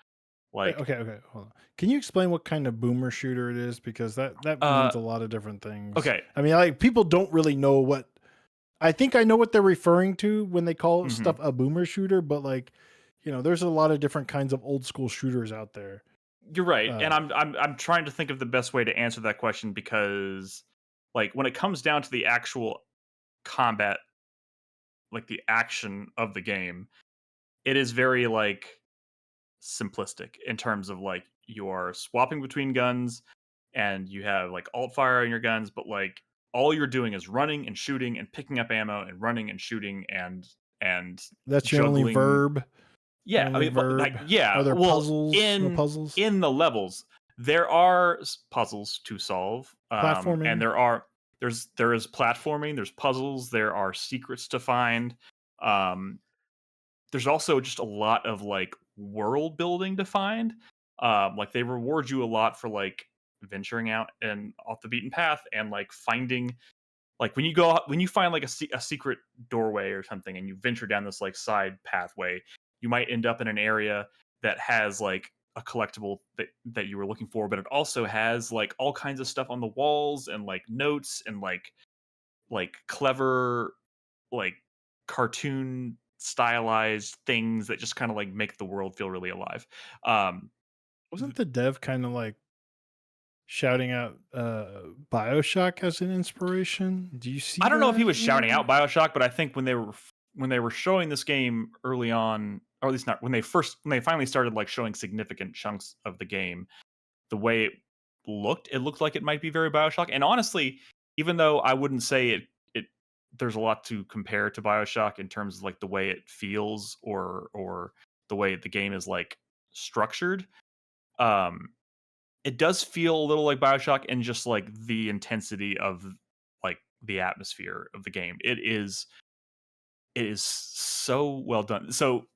like okay, hold on. Can you explain what kind of boomer shooter it is? Because that means a lot of different things. Okay. I mean, like people don't really know what. I think I know what they're referring to when they call stuff a boomer shooter, but like, you know, there's a lot of different kinds of old school shooters out there. You're right, and Uh, I'm trying to think of the best way to answer that question because, like, when it comes down to the actual combat, like the action of the game, it is very like simplistic in terms of like you're swapping between guns and you have like alt fire on your guns, but like all you're doing is running and shooting and picking up ammo and running and shooting and that's your only juggling. verb. Yeah, I Only mean, like, verb. yeah. Are there Well, puzzles? No in puzzles. in the levels, there are puzzles to solve, and Platforming. there is platforming. There's puzzles. There are secrets to find. Um, there's also just a lot of like world building to find. Like they reward you a lot for like venturing out and off the beaten path and like finding like when you find like a secret doorway or something and you venture down this like side pathway, you might end up in an area that has like a collectible that you were looking for, but it also has like all kinds of stuff on the walls and like notes and like clever like cartoon stylized things that just kind of like make the world feel really alive. Um Wasn't the dev kind of like shouting out BioShock as an inspiration? Do you see I don't know if he that was shouting here? out BioShock, but I think when they were showing this game early on, or at least not when they finally started like showing significant chunks of the game, the way it looked like it might be very BioShock. And honestly, even though I wouldn't say it there's a lot to compare to BioShock in terms of like the way it feels or the way the game is like structured. Um it does feel a little like BioShock and just like the intensity of like the atmosphere of the game. It is so well done. So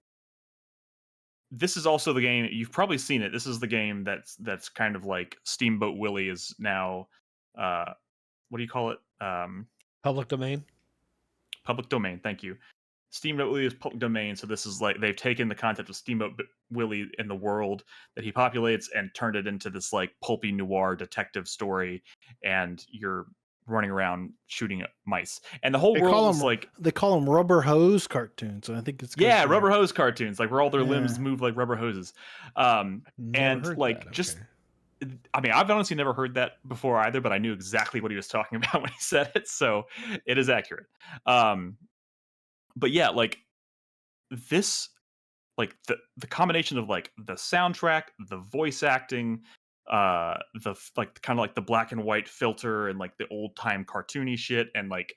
this is also the game you've probably seen it. This is the game that's kind of like Steamboat Willie is now uh what do you call it? Public domain. Public domain. Thank you. Steamboat Willie is public domain, so this is like they've taken the concept of Willie in the world that he populates and turned it into this like pulpy noir detective story, and you're running around shooting at mice, and the whole world is like They call them rubber hose cartoons, and I think it's because yeah, rubber hose cartoons, like where all their limbs yeah. move like rubber hoses, Never and heard like that. just Okay. I mean, I've honestly never heard that before either, but I knew exactly what he was talking about when he said it, so it is accurate. Um, but yeah, like this like the combination of like the soundtrack, the voice acting, like kind of like the black and white filter and like the old time cartoony shit and like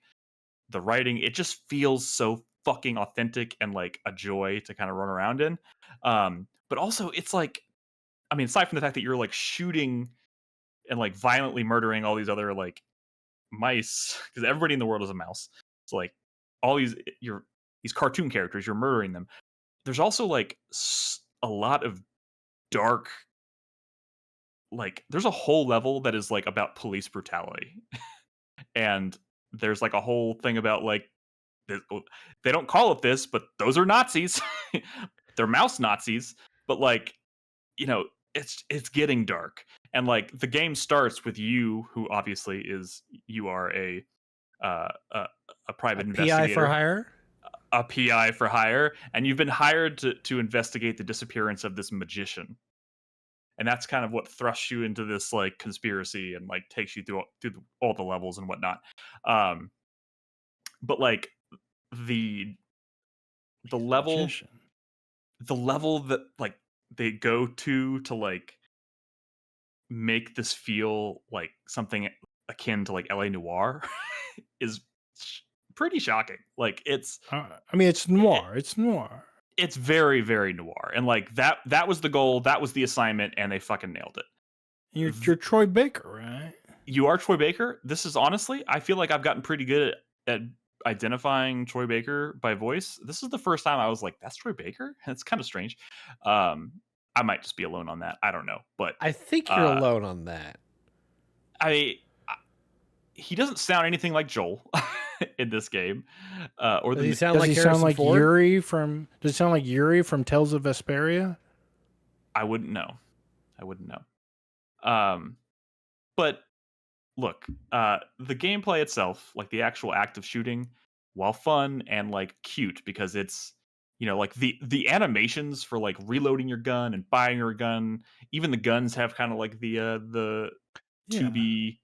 the writing, it just feels so fucking authentic and like a joy to kind of run around in. But also it's like I mean, aside from the fact that you're like shooting and like violently murdering all these other like mice because everybody in the world is a mouse. It's like all these cartoon characters, you're murdering them. There's also like a lot of dark like there's a whole level that is like about police brutality and there's like a whole thing about like they don't call it this but those are Nazis. They're mouse Nazis, but like you know it's getting dark and like the game starts with you who obviously is you are uh, a, a A private PI for investigator, hire. a PI for hire, and you've been hired to investigate the disappearance of this magician. And that's kind of what thrusts you into this like conspiracy and like takes you all the levels and whatnot. Um, but like the the level Magician. the level that like they go to like make this feel like something akin to like LA Noir is pretty shocking. Like I mean, it's it, noir. It's noir. it's very very noir and like that was the goal, that was the assignment and they fucking nailed it. You're Troy Baker, right? You are Troy Baker. This is honestly, I feel like I've gotten pretty good at identifying Troy Baker by voice. This is the first time I was like, "That's Troy Baker." It's kind of strange. Um, I might just be alone on that. I don't know, but I think you're uh, alone on that. I he doesn't sound anything like Joel in this game, or Does he the sound Does like he sound Harrison like Ford? Yuri from? Does he sound like Yuri from Tales of Vesperia? I wouldn't know. I wouldn't know. But look, the gameplay itself, like the actual act of shooting, while fun and like cute because like the animations for like reloading your gun and buying your gun. Even the guns have kind of like the Yeah. 2B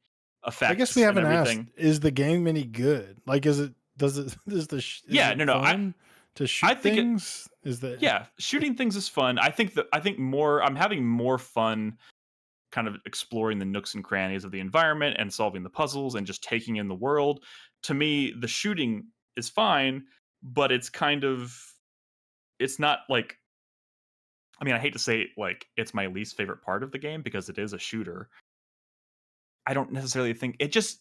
I guess we effects and haven't asked, everything. is the game any good? Like, is Yeah, it no, fun to shoot I think it. things? Is that Yeah, shooting things is fun. I think more. I'm having more fun kind of exploring the nooks and crannies of the environment and solving the puzzles and just taking in the world. To me, the shooting is fine, but it's not like, I mean, I hate to say it, like it's my least favorite part of the game because it is a shooter. I don't necessarily think it just,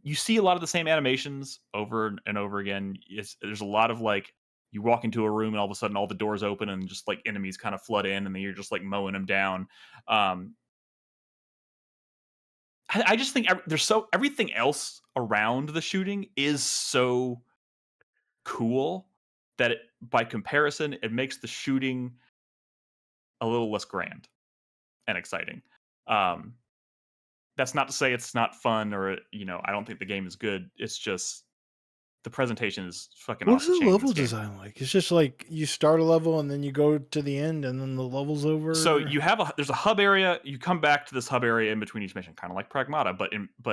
you see a lot of the same animations over and over again. There's a lot of like, you walk into a room and all of a sudden all the doors open and just like enemies kind of flood in and then you're just like mowing them down. Um, I just think everything else around the shooting is so cool that by comparison, it makes the shooting a little less grand and exciting. Um, that's not to say it's not fun or I don't think the game is good. It's just the presentation is fucking What's off the the chain in level this game. design like? It's just like you start a level and then you go to the end and then the level's over. So there's a hub area. You come back to this hub area in between each mission, kind of like Pragmata, but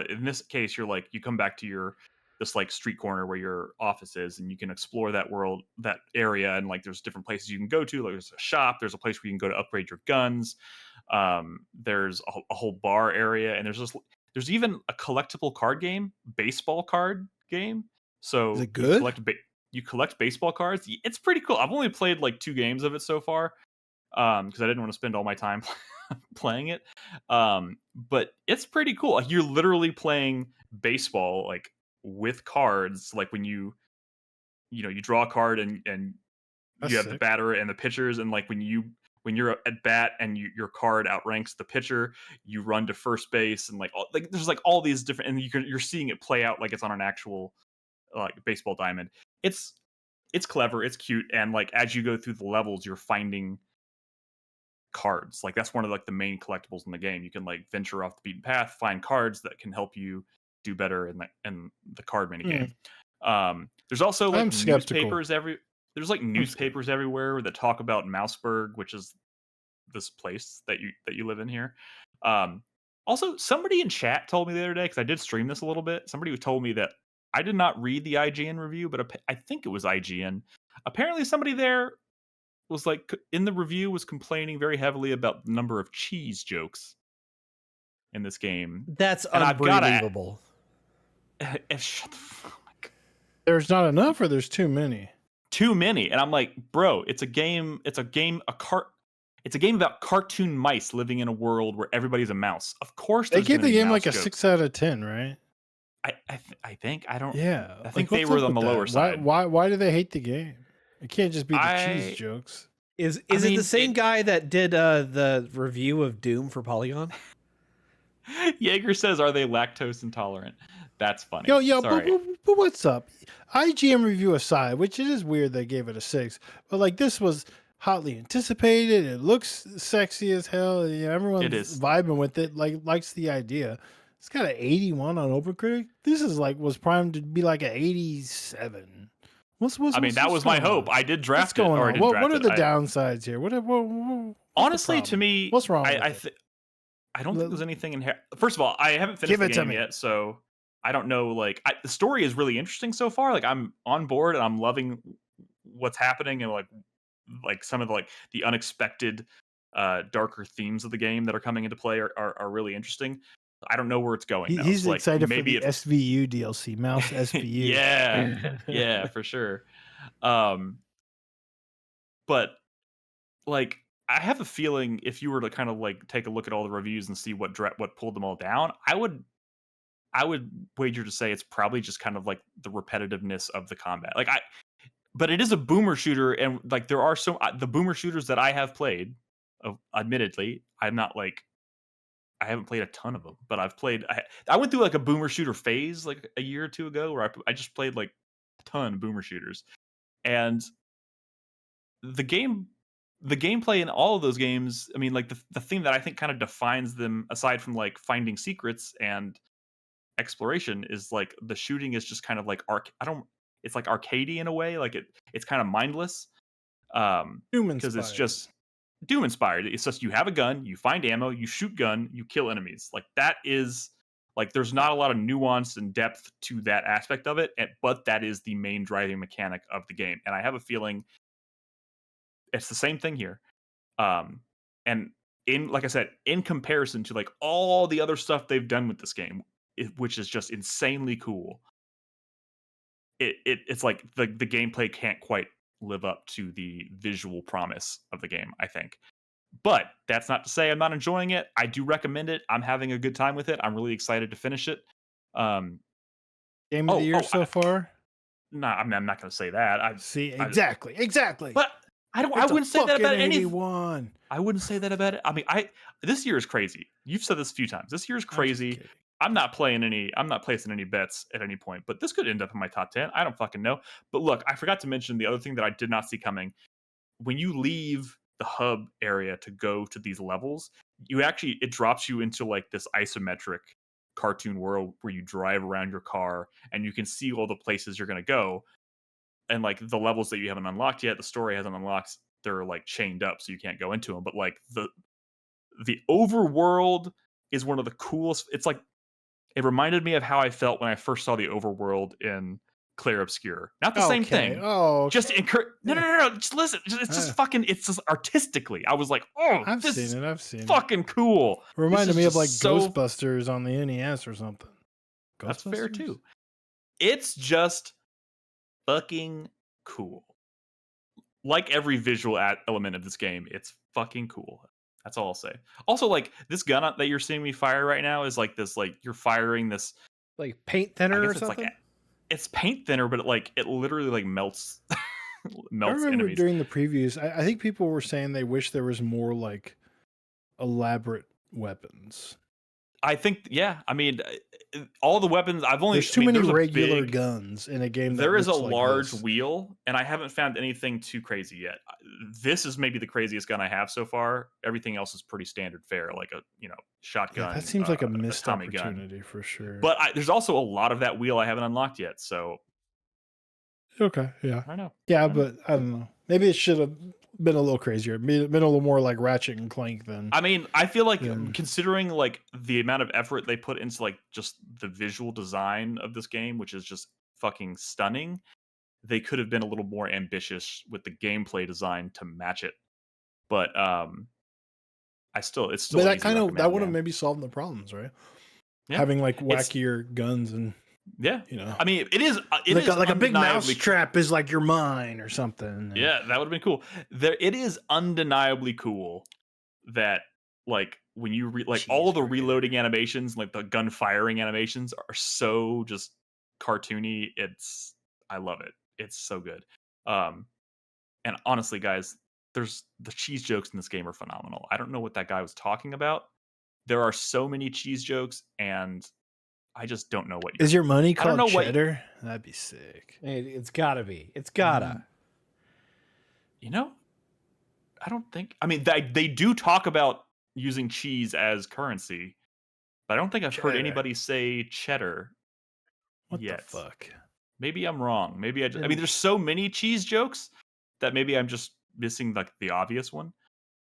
in this case, you come back to this like street corner where your office is, and you can explore that world, that area, and like there's different places you can go to. Like there's a shop, there's a place where you can go to upgrade your guns. There's a whole bar area, and there's even a collectible card game, baseball card game. Is So it good? you collect baseball cards. It's pretty cool. I've only played like 2 games of it so far because I didn't want to spend all my time playing it. But it's pretty cool. Like, you're literally playing baseball like with cards. Like when you draw a card and That's you have the sick. batter and the pitchers, and like when you're at bat and your card outranks the pitcher, you run to first base, and like there's like all these different, and you're seeing it play out like it's on an actual like baseball diamond. It's clever, it's cute, and like as you go through the levels, you're finding cards. Like that's one of like the main collectibles in the game. You can like venture off the beaten path, find cards that can help you do better in the card mini game. There's also like I'm skeptical. newspapers everywhere that talk about Mouseburg, which is this place that you live in here. Also, somebody in chat told me the other day, because I did stream this a little bit. Somebody who told me that I did not read the IGN review, but I think it was IGN. Apparently, somebody there was like in the review was complaining very heavily about the number of cheese jokes in this game. That's And I've got unbelievable. shut the fuck. There's not enough, or there's too many. Too many, and I'm like, bro, it's a game about cartoon mice living in a world where everybody's a mouse. Of course, They there's gave gonna the be game mouse like a jokes. 6 out of 10, right? I think I don't. Yeah, I think like, they what's were up on the with that? lower side. Why do they hate the game? It can't just be the cheese jokes. Is I it mean, the same guy that did the review of Doom for Polygon? Jaeger says, "Are they lactose intolerant?" That's funny. Yo, Sorry. but what's up? IGM review aside, which it is weird they gave it a 6, but like this was hotly anticipated. It looks sexy as hell. And, everyone's It is. vibing with it. Like likes the idea. It's got an 81 on OpenCritic. This is like was primed to be like an 87. I mean, that was my hope. I did draft it. What's going Or I on? didn't draft What are it. the downsides here? What's Honestly, the to me, what's wrong with it? I don't think there's anything in here. First of all, I haven't finished the game yet, so I don't know. Like, the story is really interesting so far. Like, I'm on board and I'm loving what's happening, and like some of the unexpected, darker themes of the game that are coming into play are really interesting. I don't know where it's going. He's so, excited for the SVU DLC, Mouse SVU. yeah, for sure. But like, I have a feeling if you were to kind of like take a look at all the reviews and see what pulled them all down, I would wager to say it's probably just kind of like the repetitiveness of the combat. But it is a boomer shooter, and like there are the boomer shooters that I have played. Admittedly, I haven't played a ton of them, but I've played. I went through like a boomer shooter phase like a year or two ago where I just played like a ton of boomer shooters, and the gameplay in all of those games, I mean, like the thing that I think kind of defines them, aside from like finding secrets and exploration, is like the shooting is just kind of like it's like arcadey in a way. Like it's kind of mindless. Doom Because it's inspired. just Doom inspired. It's just you have a gun, you find ammo, you shoot gun, you kill enemies. Like that is like there's not a lot of nuance and depth to that aspect of it, but that is the main driving mechanic of the game. And I have a feeling it's the same thing here. And in like I said, in comparison to like all the other stuff they've done with this game, which is just insanely cool, it's like the gameplay can't quite live up to the visual promise of the game, I think. But that's not to say I'm not enjoying it. I do recommend it. I'm having a good time with it. I'm really excited to finish it. Game of the year so far? No, I'm not going to say that. See, exactly. But I wouldn't say that about anything. 81. I wouldn't say that about it. I mean, this year is crazy. You've said this a few times. This year is crazy. I'm not placing any bets at any point, but this could end up in my top 10. I don't fucking know. But look, I forgot to mention the other thing that I did not see coming. When you leave the hub area to go to these levels, it drops you into like this isometric cartoon world where you drive around your car and you can see all the places you're going to go. And like the levels that you haven't unlocked yet, the story hasn't unlocked, they're like chained up so you can't go into them. But like the overworld is one of the coolest. It's like it reminded me of how I felt when I first saw the overworld in Clair Obscure. Not the same thing. Oh, just no. Just listen. It's just fucking. It's just artistically. I was like, oh, I've this seen is it. fucking cool. Reminded me of like Ghostbusters on the NES or something. That's fair too. It's just fucking cool. Like every visual element of this game, it's fucking cool. That's all I'll say. Also, like this gun that you're seeing me fire right now is like this. Like you're firing this like paint thinner or something. It's paint thinner, but it literally like melts. Melts I remember enemies. During the previews, I think people were saying they wish there was more like elaborate weapons. I think, yeah. I mean, all the weapons There's too many regular guns in a game. There is a large wheel, and I haven't found anything too crazy yet. This is maybe the craziest gun I have so far. Everything else is pretty standard fare, like a shotgun. Yeah, that seems like a missed opportunity for sure. But there's also a lot of that wheel I haven't unlocked yet. So okay, yeah, I know. Yeah, but I don't know. Maybe it should have been a little crazier. Been a little more like Ratchet and Clank than. I mean, I feel like considering like the amount of effort they put into like just the visual design of this game, which is just fucking stunning, they could have been a little more ambitious with the gameplay design to match it. But it's still. But that would have maybe solved the problems, right? Yeah. Having like wackier guns and. Yeah, I mean, it is like a big mouse trap is like your mine or something. Yeah, that would have been cool. It is undeniably cool that like when you all the reloading animations, like the gun firing animations, are so just cartoony. I love it. It's so good. And honestly, guys, the cheese jokes in this game are phenomenal. I don't know what that guy was talking about. There are so many cheese jokes, and I just don't know what is your money called cheddar? That'd be sick. It's gotta be. It's gotta. I don't think. I mean, they do talk about using cheese as currency, but I don't think I've heard anybody say cheddar. What the fuck? Maybe I'm wrong. Maybe I mean, there's so many cheese jokes that maybe I'm just missing like the obvious one.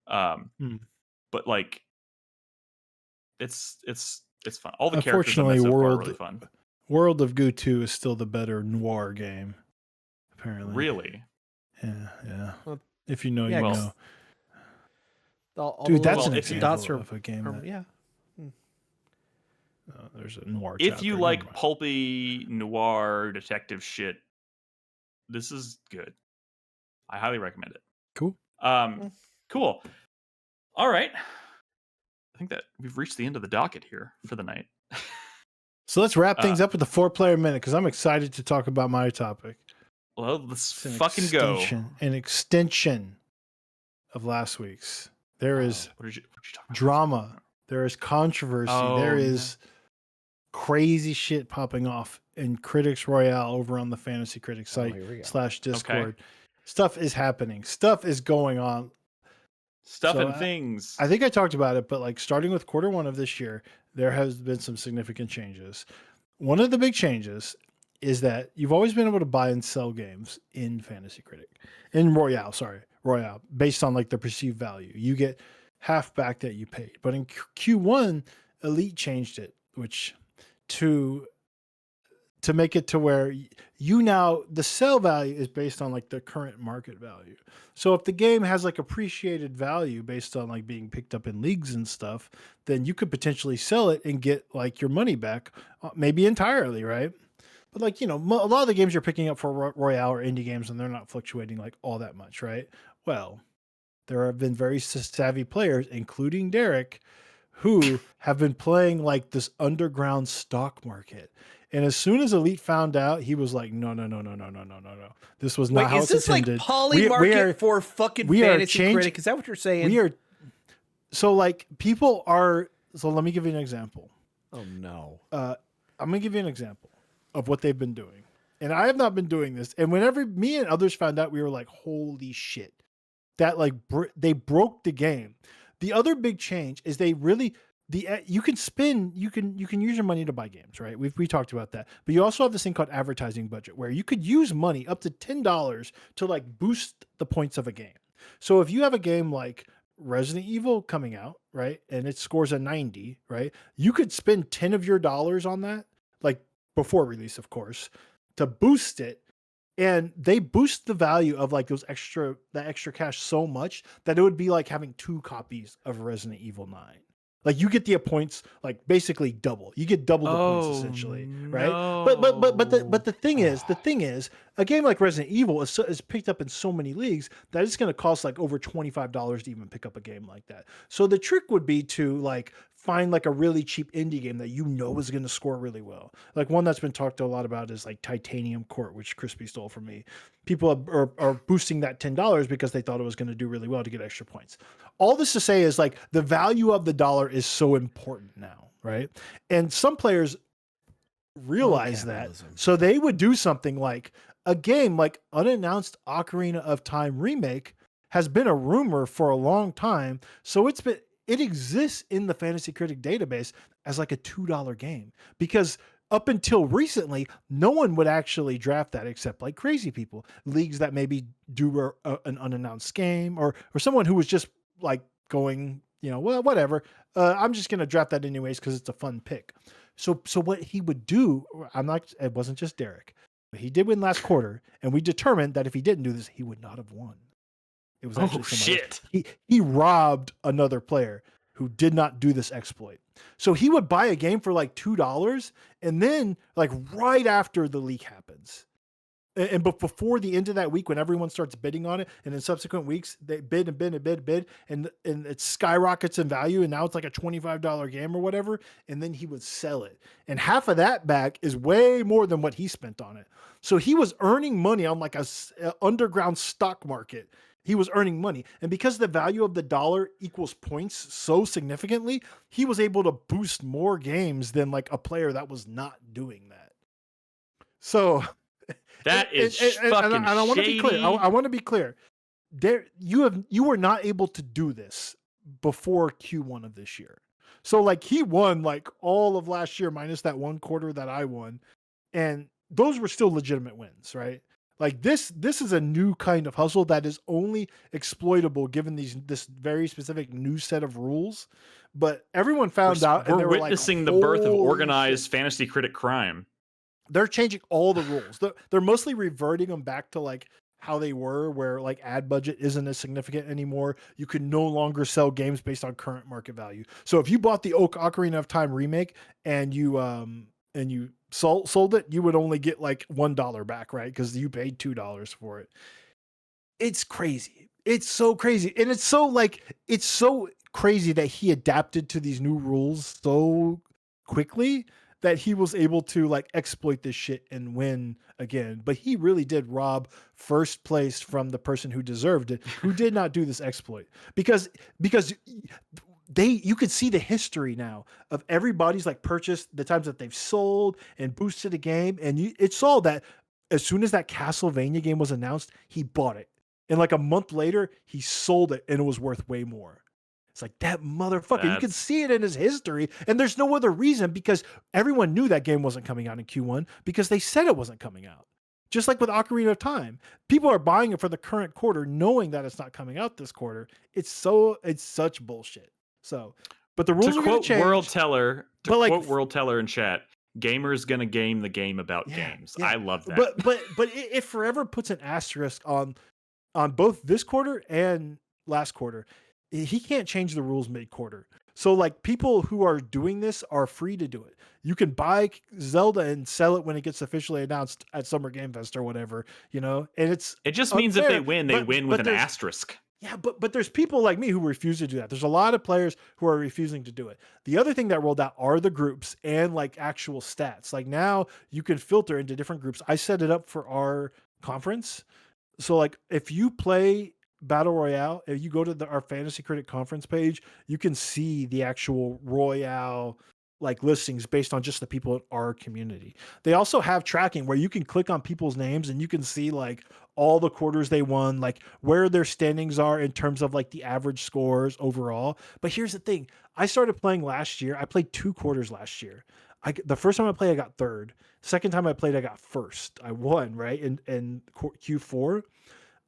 But like, it's fun. All the characters are really fun. World of Goo 2 is still the better noir game, apparently. Really? Yeah. Well, if you know, you know. That's an example of a game. There's a noir. If you like pulpy noir detective shit, this is good. I highly recommend it. Cool. Cool. All right. I think that we've reached the end of the docket here for the night. So let's wrap things up with the 4-player minute because I'm excited to talk about my topic. Well, let's fucking go. An extension of last week's. There is drama. There is controversy. There is crazy shit popping off in Critics Royale over on the Fantasy Critics site / Discord. Okay. Stuff is happening. Stuff is going on. Things. I think I talked about it, but like starting with Q1 of this year, there has been some significant changes. One of the big changes is that you've always been able to buy and sell games in Fantasy Critic, in Royale, based on like the perceived value. You get half back that you paid. But in Q1, Elite changed it, which to make it to where the sell value is based on like the current market value. So if the game has like appreciated value based on like being picked up in leagues and stuff, then you could potentially sell it and get like your money back, maybe entirely, right? But like, a lot of the games you're picking up for Royale or indie games, and they're not fluctuating like all that much, right? Well, there have been very savvy players, including Derek, who have been playing like this underground stock market. And as soon as Elite found out, he was like, no. This was not how it's intended. Is this like poly market for fucking Fantasy Critic? Is that what you're saying? So like people are, so let me give you an example. Oh no. I'm going to give you an example of what they've been doing. And I have not been doing this. And whenever me and others found out, we were like, holy shit. That like, they broke the game. The other big change is you can use your money to buy games, right? We talked about that, but you also have this thing called advertising budget where you could use money up to $10 to like boost the points of a game. So if you have a game like Resident Evil coming out, right, and it scores a 90, right, you could spend 10 of your dollars on that, like before release, of course, to boost it. And they boost the value of like that extra cash so much that it would be like having 2 copies of Resident Evil 9. Like you get the points like basically double. You get double the points essentially, right? No. But the thing is, a game like Resident Evil is picked up in so many leagues that it's going to cost like over $25 to even pick up a game like that. So the trick would be to like find like a really cheap indie game that is going to score really well. Like one that's been talked a lot about is like Titanium Court, which Crispy stole from me. People are boosting that $10 because they thought it was going to do really well to get extra points. All this to say is like the value of the dollar is so important now, right? And some players realize that. So they would do something like a game like unannounced Ocarina of Time remake has been a rumor for a long time. So it exists in the Fantasy Critic database as like a $2 game because up until recently, no one would actually draft that except like crazy people, leagues that maybe do an unannounced game or someone who was just like going, well, whatever. I'm just going to draft that anyways because it's a fun pick. So what he would do, it wasn't just Derek, but he did win last quarter, and we determined that if he didn't do this, he would not have won. It was actually shit. He robbed another player who did not do this exploit. So he would buy a game for like $2, and then like right after the leak happens, but before the end of that week, when everyone starts bidding on it, and in subsequent weeks they bid, and it skyrockets in value, and now it's like a $25 game or whatever, and then he would sell it, and half of that back is way more than what he spent on it. So he was earning money on like a underground stock market. He was earning money, and because the value of the dollar equals points so significantly, he was able to boost more games than like a player that was not doing that. So. That is fucking and I want to be clear. I want to be clear. You were not able to do this before Q1 of this year. So like he won like all of last year minus that one quarter that I won, and those were still legitimate wins, right? Like this is a new kind of hustle that is only exploitable given this very specific new set of rules. But everyone found out, and we're witnessing the birth of organized Fantasy Critic crime. They're changing all the rules. They're mostly reverting them back to like how they were, where like ad budget isn't as significant anymore. You can no longer sell games based on current market value. So if you bought the Ocarina of Time remake and you sold it, you would only get like $1 back, right? Because you paid $2 for it. It's crazy. It's so crazy, and it's so crazy that he adapted to these new rules so quickly that he was able to like exploit this shit and win again. But he really did rob first place from the person who deserved it, who did not do this exploit, because you could see the history now of everybody's like purchase, the times that they've sold and boosted a game. And it saw that as soon as that Castlevania game was announced, he bought it. And like a month later, he sold it and it was worth way more. It's like, that motherfucker. You can That's- see it in his history. And there's no other reason, because everyone knew that game wasn't coming out in Q1 because they said it wasn't coming out. Just like with Ocarina of Time. People are buying it for the current quarter knowing that it's not coming out this quarter. It's such bullshit. So, but the rules to are going quote to change. quote World Teller in chat, gamers gonna game the game about games. Yeah. I love that. But it forever puts an asterisk on both this quarter and last quarter. He can't change the rules mid-quarter. So like, people who are doing this are free to do it. You can buy Zelda and sell it when it gets officially announced at Summer Game Fest or whatever, and It just means if unfair, they win, they win with an asterisk. Yeah, but there's people like me who refuse to do that. There's a lot of players who are refusing to do it. The other thing that rolled out are the groups and like actual stats. Like, now you can filter into different groups. I set it up for our conference. So like, if you play Battle Royale, if you go to our Fantasy Critic conference page, you can see the actual Royale like listings based on just the people in our community. They also have tracking where you can click on people's names and you can see like all the quarters they won, like where their standings are in terms of like the average scores overall. But here's the thing. I started playing last year. I played 2 quarters last year. The first time I played, I got third. Second time I played, I got first. I won, right? In Q4.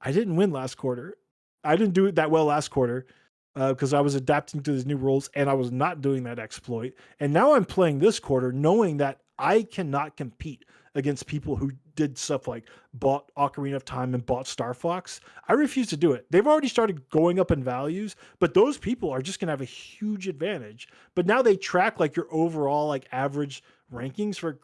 I didn't win last quarter. I didn't do it that well last quarter because I was adapting to these new rules and I was not doing that exploit. And now I'm playing this quarter knowing that I cannot compete against people who did stuff like bought Ocarina of Time and bought Star Fox. I refuse to do it. They've already started going up in values, but those people are just going to have a huge advantage. But now they track like your overall like average rankings for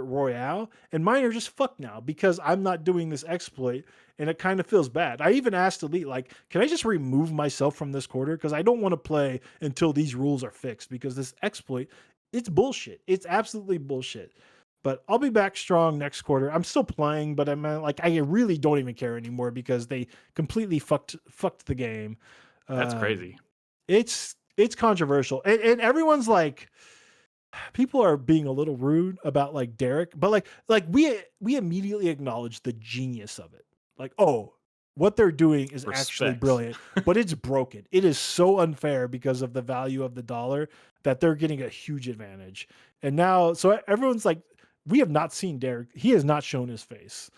Royale, and mine are just fucked now because I'm not doing this exploit, and it kind of feels bad. I even asked Elite, like, can I just remove myself from this quarter? Because I don't want to play until these rules are fixed, because this exploit, it's bullshit. It's absolutely bullshit. But I'll be back strong next quarter. I'm still playing, but I really don't even care anymore because they completely fucked the game. That's crazy. It's controversial, and everyone's like, people are being a little rude about like Derek, but like we immediately acknowledge the genius of it. Like, oh, what they're doing is actually brilliant, but it's broken. It is so unfair because of the value of the dollar that they're getting a huge advantage. And now, so everyone's like, we have not seen Derek. He has not shown his face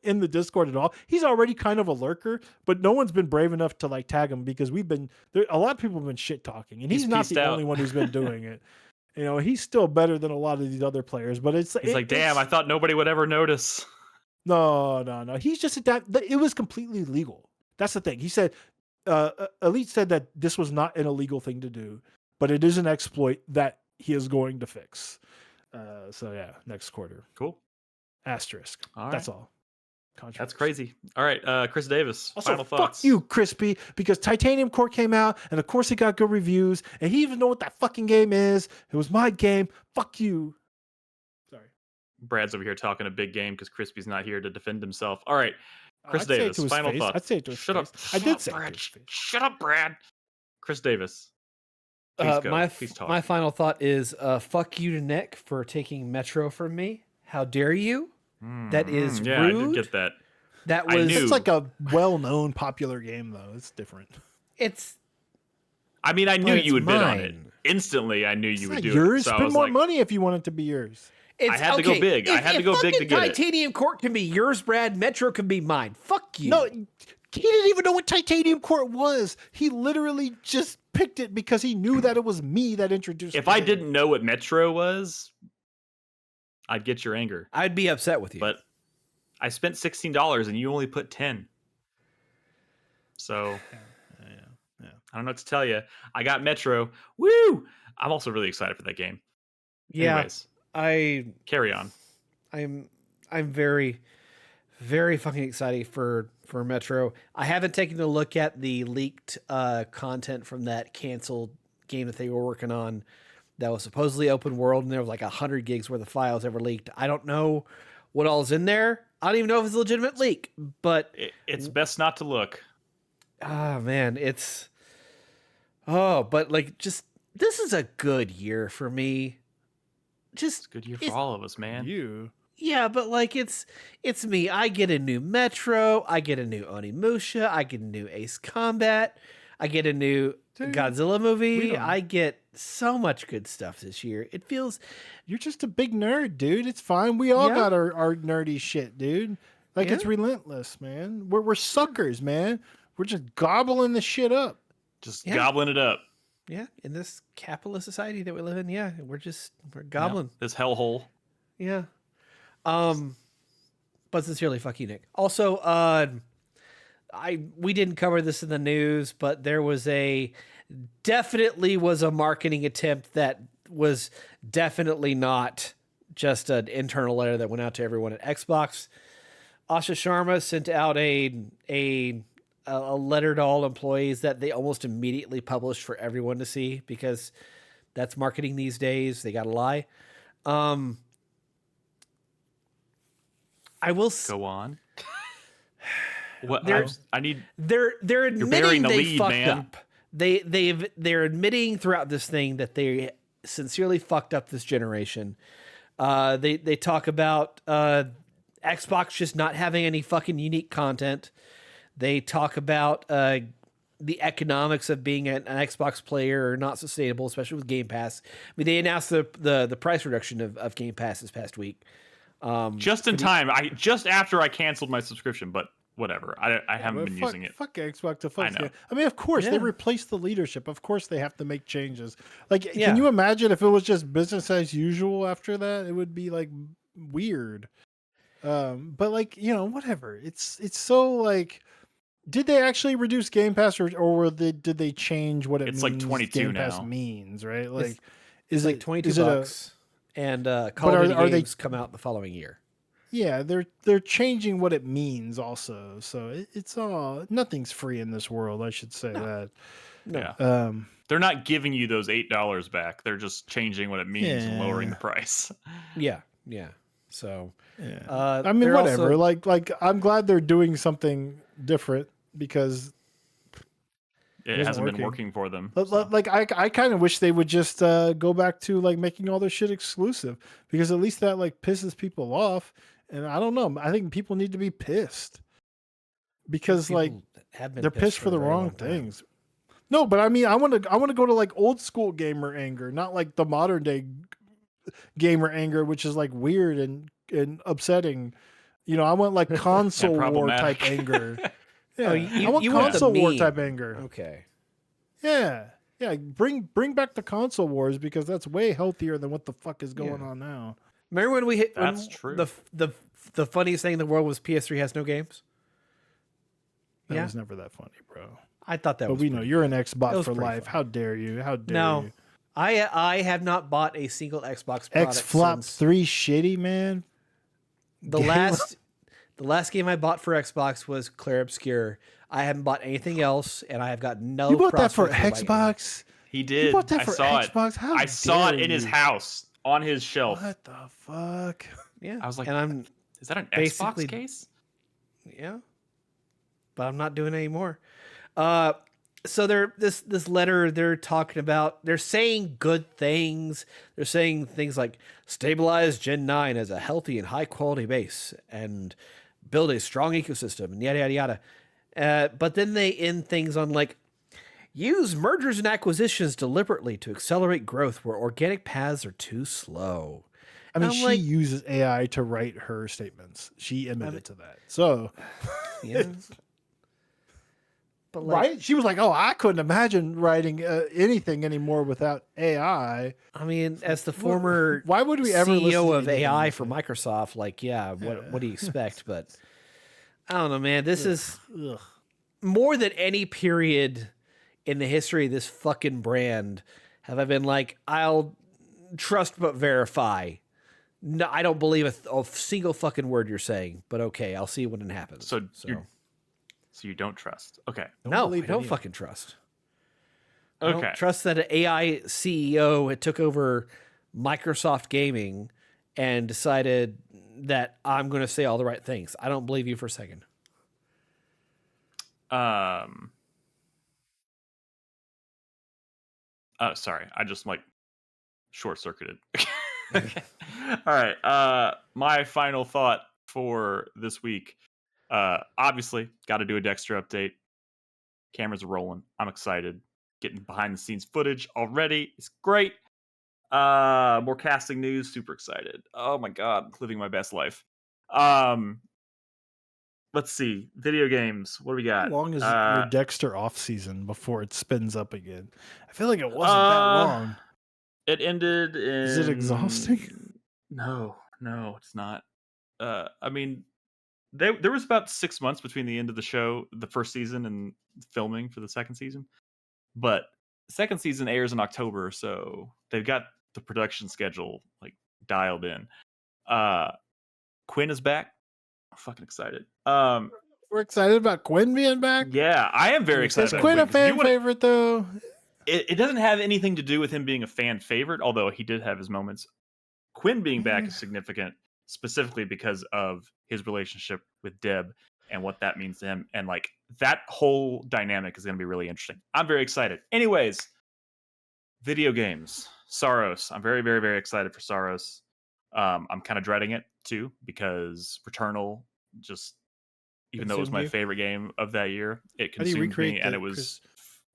in the Discord at all. He's already kind of a lurker, but no one's been brave enough to like tag him because a lot of people have been shit talking, and he's not the only one who's been doing it. He's still better than a lot of these other players, but he's like, damn, I thought nobody would ever notice. No. He's just it was completely legal. That's the thing. He said, Elite said that this was not an illegal thing to do, but it is an exploit that he is going to fix. So yeah, next quarter. Cool. Asterisk. All That's right. all. That's crazy. All right, Chris Davis. Also, final thoughts. Fuck you, Crispy, because Titanium Core came out, and of course it got good reviews, and he even know what that fucking game is. It was my game. Fuck you. Sorry. Brad's over here talking a big game because Crispy's not here to defend himself. All right, Chris Davis. Final thoughts. I'd say it to his Shut face. up. I did say Brad. it to his face. Shut up, Brad. Chris Davis. Please go. Please talk. My final thought is fuck you to Nick for taking Metro from me. How dare you? That is yeah, rude. I did get that. That was. It's like a well-known popular game, though. It's different. I mean, I knew you would bid on it. mine. Instantly, I knew you would do yours. it. So Spend more money if you want it to be yours. I had to go big. I had to go big to get it. Titanium Court can be yours, Brad. Metro can be mine. Fuck you. No, he didn't even know what Titanium Court was. He literally just picked it because he knew that it was me that introduced it. If I didn't know what Metro was, I'd get your anger. I'd be upset with you. But I spent $16 and you only put 10. So Yeah. I don't know what to tell you. I got Metro. Woo! I'm also really excited for that game. Yeah, Anyways, carry on. I'm very, very fucking excited for Metro. I haven't taken a look at the leaked content from that canceled game that they were working on that was supposedly open world, and there was like 100 gigs worth of files ever leaked. I don't know what all is in there. I don't even know if it's a legitimate leak, but It's best not to look. ah, man, but like, just, this is a good year for me. Just It's a good year for all of us, man. yeah, but like, it's me. I get a new Metro. I get a new Onimusha. I get a new Ace Combat. I get a new Dude, Godzilla movie. don't. I get so much good stuff this year. It feels You're just a big nerd, dude. It's fine. We all Yeah. got our nerdy shit, dude. Like, it's Yeah. relentless, man. We're suckers, man. We're just gobbling the shit up. Just Yeah. gobbling it up. yeah, in this capitalist society that we live in, yeah, we're gobbling. Yep, this hellhole. Yeah. But sincerely, fuck you, Nick. Also, we didn't cover this in the news, but there was definitely was a marketing attempt that was definitely not just an internal letter that went out to everyone at Xbox. Asha Sharma sent out a letter to all employees that they almost immediately published for everyone to see, because that's marketing these days. They got to lie. I will Go on. What There's- I need. They're burying admitting the they lead, fucked man. up. They're admitting throughout this thing that they sincerely fucked up this generation. They talk about Xbox just not having any fucking unique content. They talk about the economics of being an Xbox player are not sustainable, especially with Game Pass. I mean, they announced the price reduction of Game Pass this past week. Just in time. Just after I canceled my subscription, but whatever. I haven't been using it. Fuck Xbox to fuck. I know. I mean, of course they Yeah. replaced the leadership. Of course they have to make changes. Like, Yeah. can you imagine if it was just business as usual after that? It would be like weird. But like, whatever. It's so like, did they actually reduce Game Pass, or did they change what it It's means? like 22 Game Pass now. means, right? Like, It's is like it 22 is it bucks, and Call of Duty are they- games come out the following year. Yeah, they're changing what it means also. So it's all, nothing's free in this world. I should say that. No. Yeah. They're not giving you those $8 back. They're just changing what it means and lowering the price. Yeah. So, Yeah. I mean, they're whatever. also- Like I'm glad they're doing something different, because It hasn't been working for them. like I kind of wish they would just go back to like making all their shit exclusive, because at least that like pisses people off. And I don't know. I think people need to be pissed, because like people have been they're pissed for a the very wrong long time. things. No, but I mean, I want to go to like old school gamer anger, not like the modern day gamer anger, which is like weird and upsetting. I want like console war problematic. type anger. Yeah, Oh, I want you want the console war meme. type anger. Okay. Yeah. Bring back the console wars, because that's way healthier than what the fuck is going on now. Remember when we hit? That's true. The funniest thing in the world was PS3 has no games. That was never that funny, bro. I thought that But was. we know pretty you're good. an Xbox was for pretty life. fun. How dare you? How dare No, you? I have not bought a single Xbox product X Flop since 3 shitty, man. the last game I bought for Xbox was Clair Obscure. I haven't bought anything else, and I have got no. You bought that for prospect of buying Xbox? He did. You bought that I for saw Xbox? it. How I saw it dare in his you. house on his shelf. What the fuck? it. Yeah, I was like, and I'm is that an basically- Xbox case? yeah, but I'm not doing it anymore. So this letter they're talking about, they're saying good things. They're saying things like stabilize Gen 9 as a healthy and high quality base and build a strong ecosystem and yada yada yada. But then they end things on like use mergers and acquisitions deliberately to accelerate growth where organic paths are too slow. I mean, I'm she like- uses AI to write her statements. She admitted to that. So, Yeah. But like, right? She was like, "Oh, I couldn't imagine writing anything anymore without AI." I mean, as the former Why would we ever listen CEO to of anything AI like for that? Microsoft, like, what do you expect? But I don't know, man. This is Ugh. more than any period in the history of this fucking brand have I been like, I'll trust but verify. No, I don't believe a single fucking word you're saying, but okay, I'll see when it happens. So you don't trust. Okay. no, I believe don't any of fucking trust. I Okay. don't trust that an AI CEO had took over Microsoft Gaming and decided that I'm going to say all the right things. I don't believe you for a second. Sorry. I just like short circuited. Okay. All right. My final thought for this week. Obviously, got to do a Dexter update. Cameras are rolling. I'm excited. Getting behind the scenes footage already. It's great. More casting news. Super excited. Oh my god, living my best life. Let's see. Video games. What do we How got? long is your Dexter off season before it spins up again? I feel like it wasn't that long. It ended in. Is it exhausting? No, it's not. I mean, there was about 6 months between the end of the show, the first season, and filming for the second season. But the second season airs in October, so they've got the production schedule like dialed in. Quinn is back. I'm fucking excited. We're excited about Quinn being back. Yeah, I am very excited. Is Quinn a fan favorite though? It doesn't have anything to do with him being a fan favorite, although he did have his moments. Quinn being back is significant, specifically because of his relationship with Deb and what that means to him. And like that whole dynamic is going to be really interesting. I'm very excited. Anyways, video games. Saros. I'm very, very, very excited for Saros. I'm kind of dreading it too, because Returnal just, even though it was my favorite game of that year, it consumed me, and it was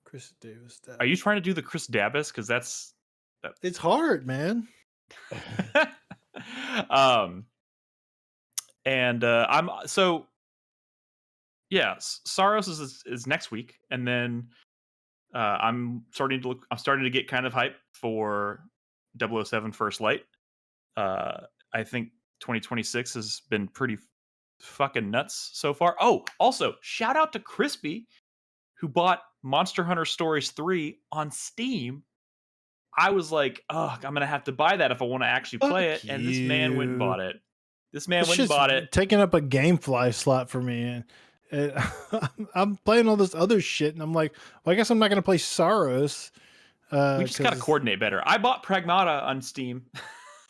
Chris Davis. Are you trying to do the Chris Davis? Because that's it's hard, man. I'm so yeah. Saros is next week, and then I'm starting to get kind of hyped for 007 First Light. I think 2026 has been pretty fucking nuts so far. Oh, also shout out to Crispy, who bought Monster Hunter Stories 3 on Steam. I was like, oh, I'm going to have to buy that if I want to actually play it. And this man went and bought it. Taking up a GameFly slot for me. And I'm playing all this other shit. And I'm like, well, I guess I'm not going to play Saros. We just got to coordinate better. I bought Pragmata on Steam.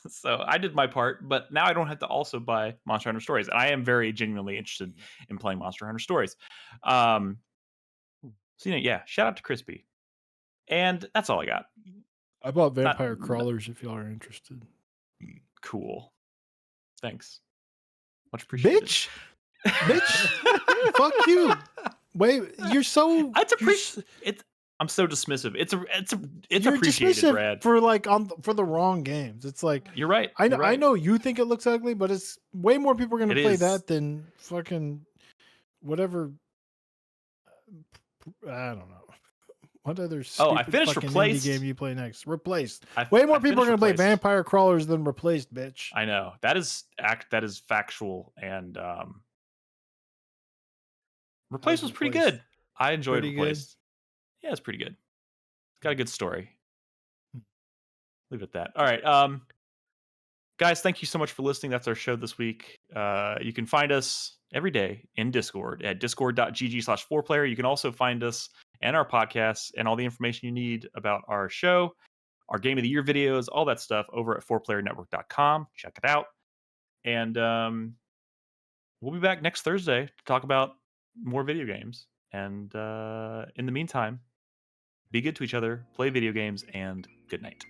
So I did my part. But now I don't have to also buy Monster Hunter Stories. And I am very genuinely interested in playing Monster Hunter Stories. So, yeah, shout out to Crispy. And that's all I got. I bought Vampire Crawlers if y'all are interested. Cool. Thanks. Much appreciated. Bitch. Fuck you. Wait, you're so. I'm so dismissive. It's you're appreciated, Brad. For for the wrong games. It's like you're right. I know you think it looks ugly, but it's way more people are going to play that than fucking whatever. I don't know. What other I finished Replaced. Indie game you play next? Replaced. Way more people are going to play Vampire Crawlers than Replaced, bitch. I know. That is factual, and Replaced was pretty good. I enjoyed Replaced. Yeah, it's pretty good. It's got a good story. Leave it at that. All right. Guys, thank you so much for listening. That's our show this week. You can find us every day in Discord at discord.gg/4Player. You can also find us and our podcasts and all the information you need about our show, our Game of the Year videos, all that stuff over at 4playernetwork.com. Check it out. And we'll be back next Thursday to talk about more video games. And in the meantime, be good to each other, play video games, and good night.